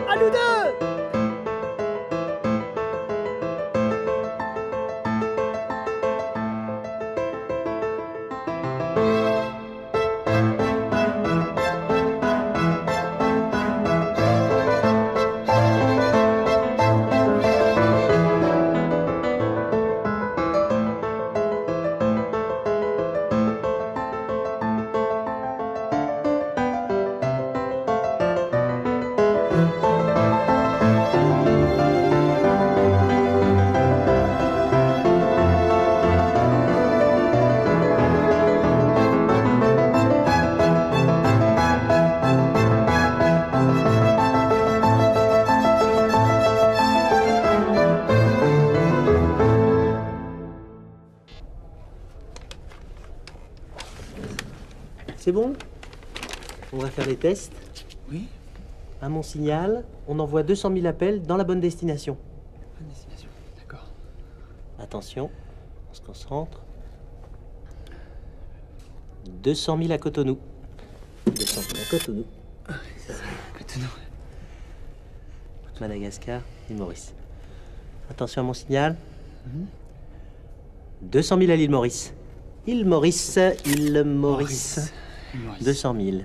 À nous deux! C'est bon? On va faire les tests. Oui. À mon signal, on envoie 200 000 appels dans la bonne destination. Bonne destination, d'accord. Attention, on se concentre. 200 000 à Cotonou. 200 000 à Cotonou. Cotonou. Madagascar, île Maurice. Attention à mon signal. 200 000 à l'île Maurice. Île Maurice, île Maurice. 200 000.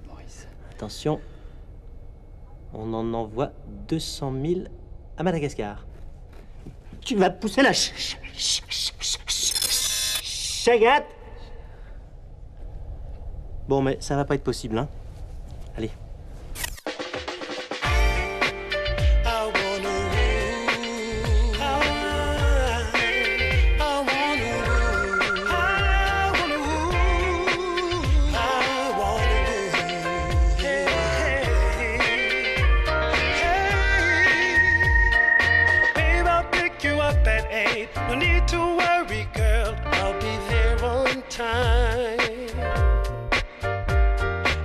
Maurice. Attention. On en envoie 200 000 à Madagascar. Tu vas pousser la chagate. Bon, mais ça va pas être possible, hein. Allez. No need to worry, girl, I'll be there on time.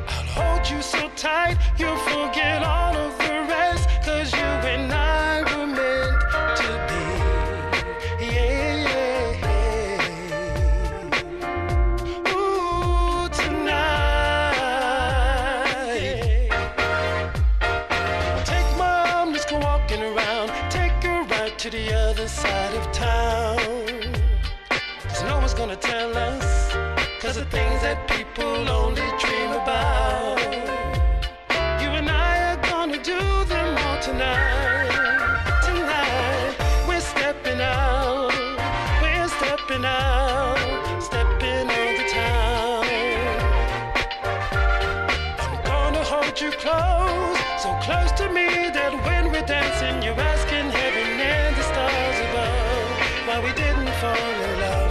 I'll hold you so tight, you'll forget all of the rest, 'cause you and I were meant to be. Yeah. Ooh, tonight. Take my arm, let's go walking around. Take a ride to the other side of town. 'Cause no one's gonna tell us, 'cause the things that people only dream about, you and I are gonna do them all tonight. Tonight, we're stepping out, stepping on the town. I'm gonna hold you close, so close to me that when we're dancing, you're asking heaven and the stars above why we didn't fall in love.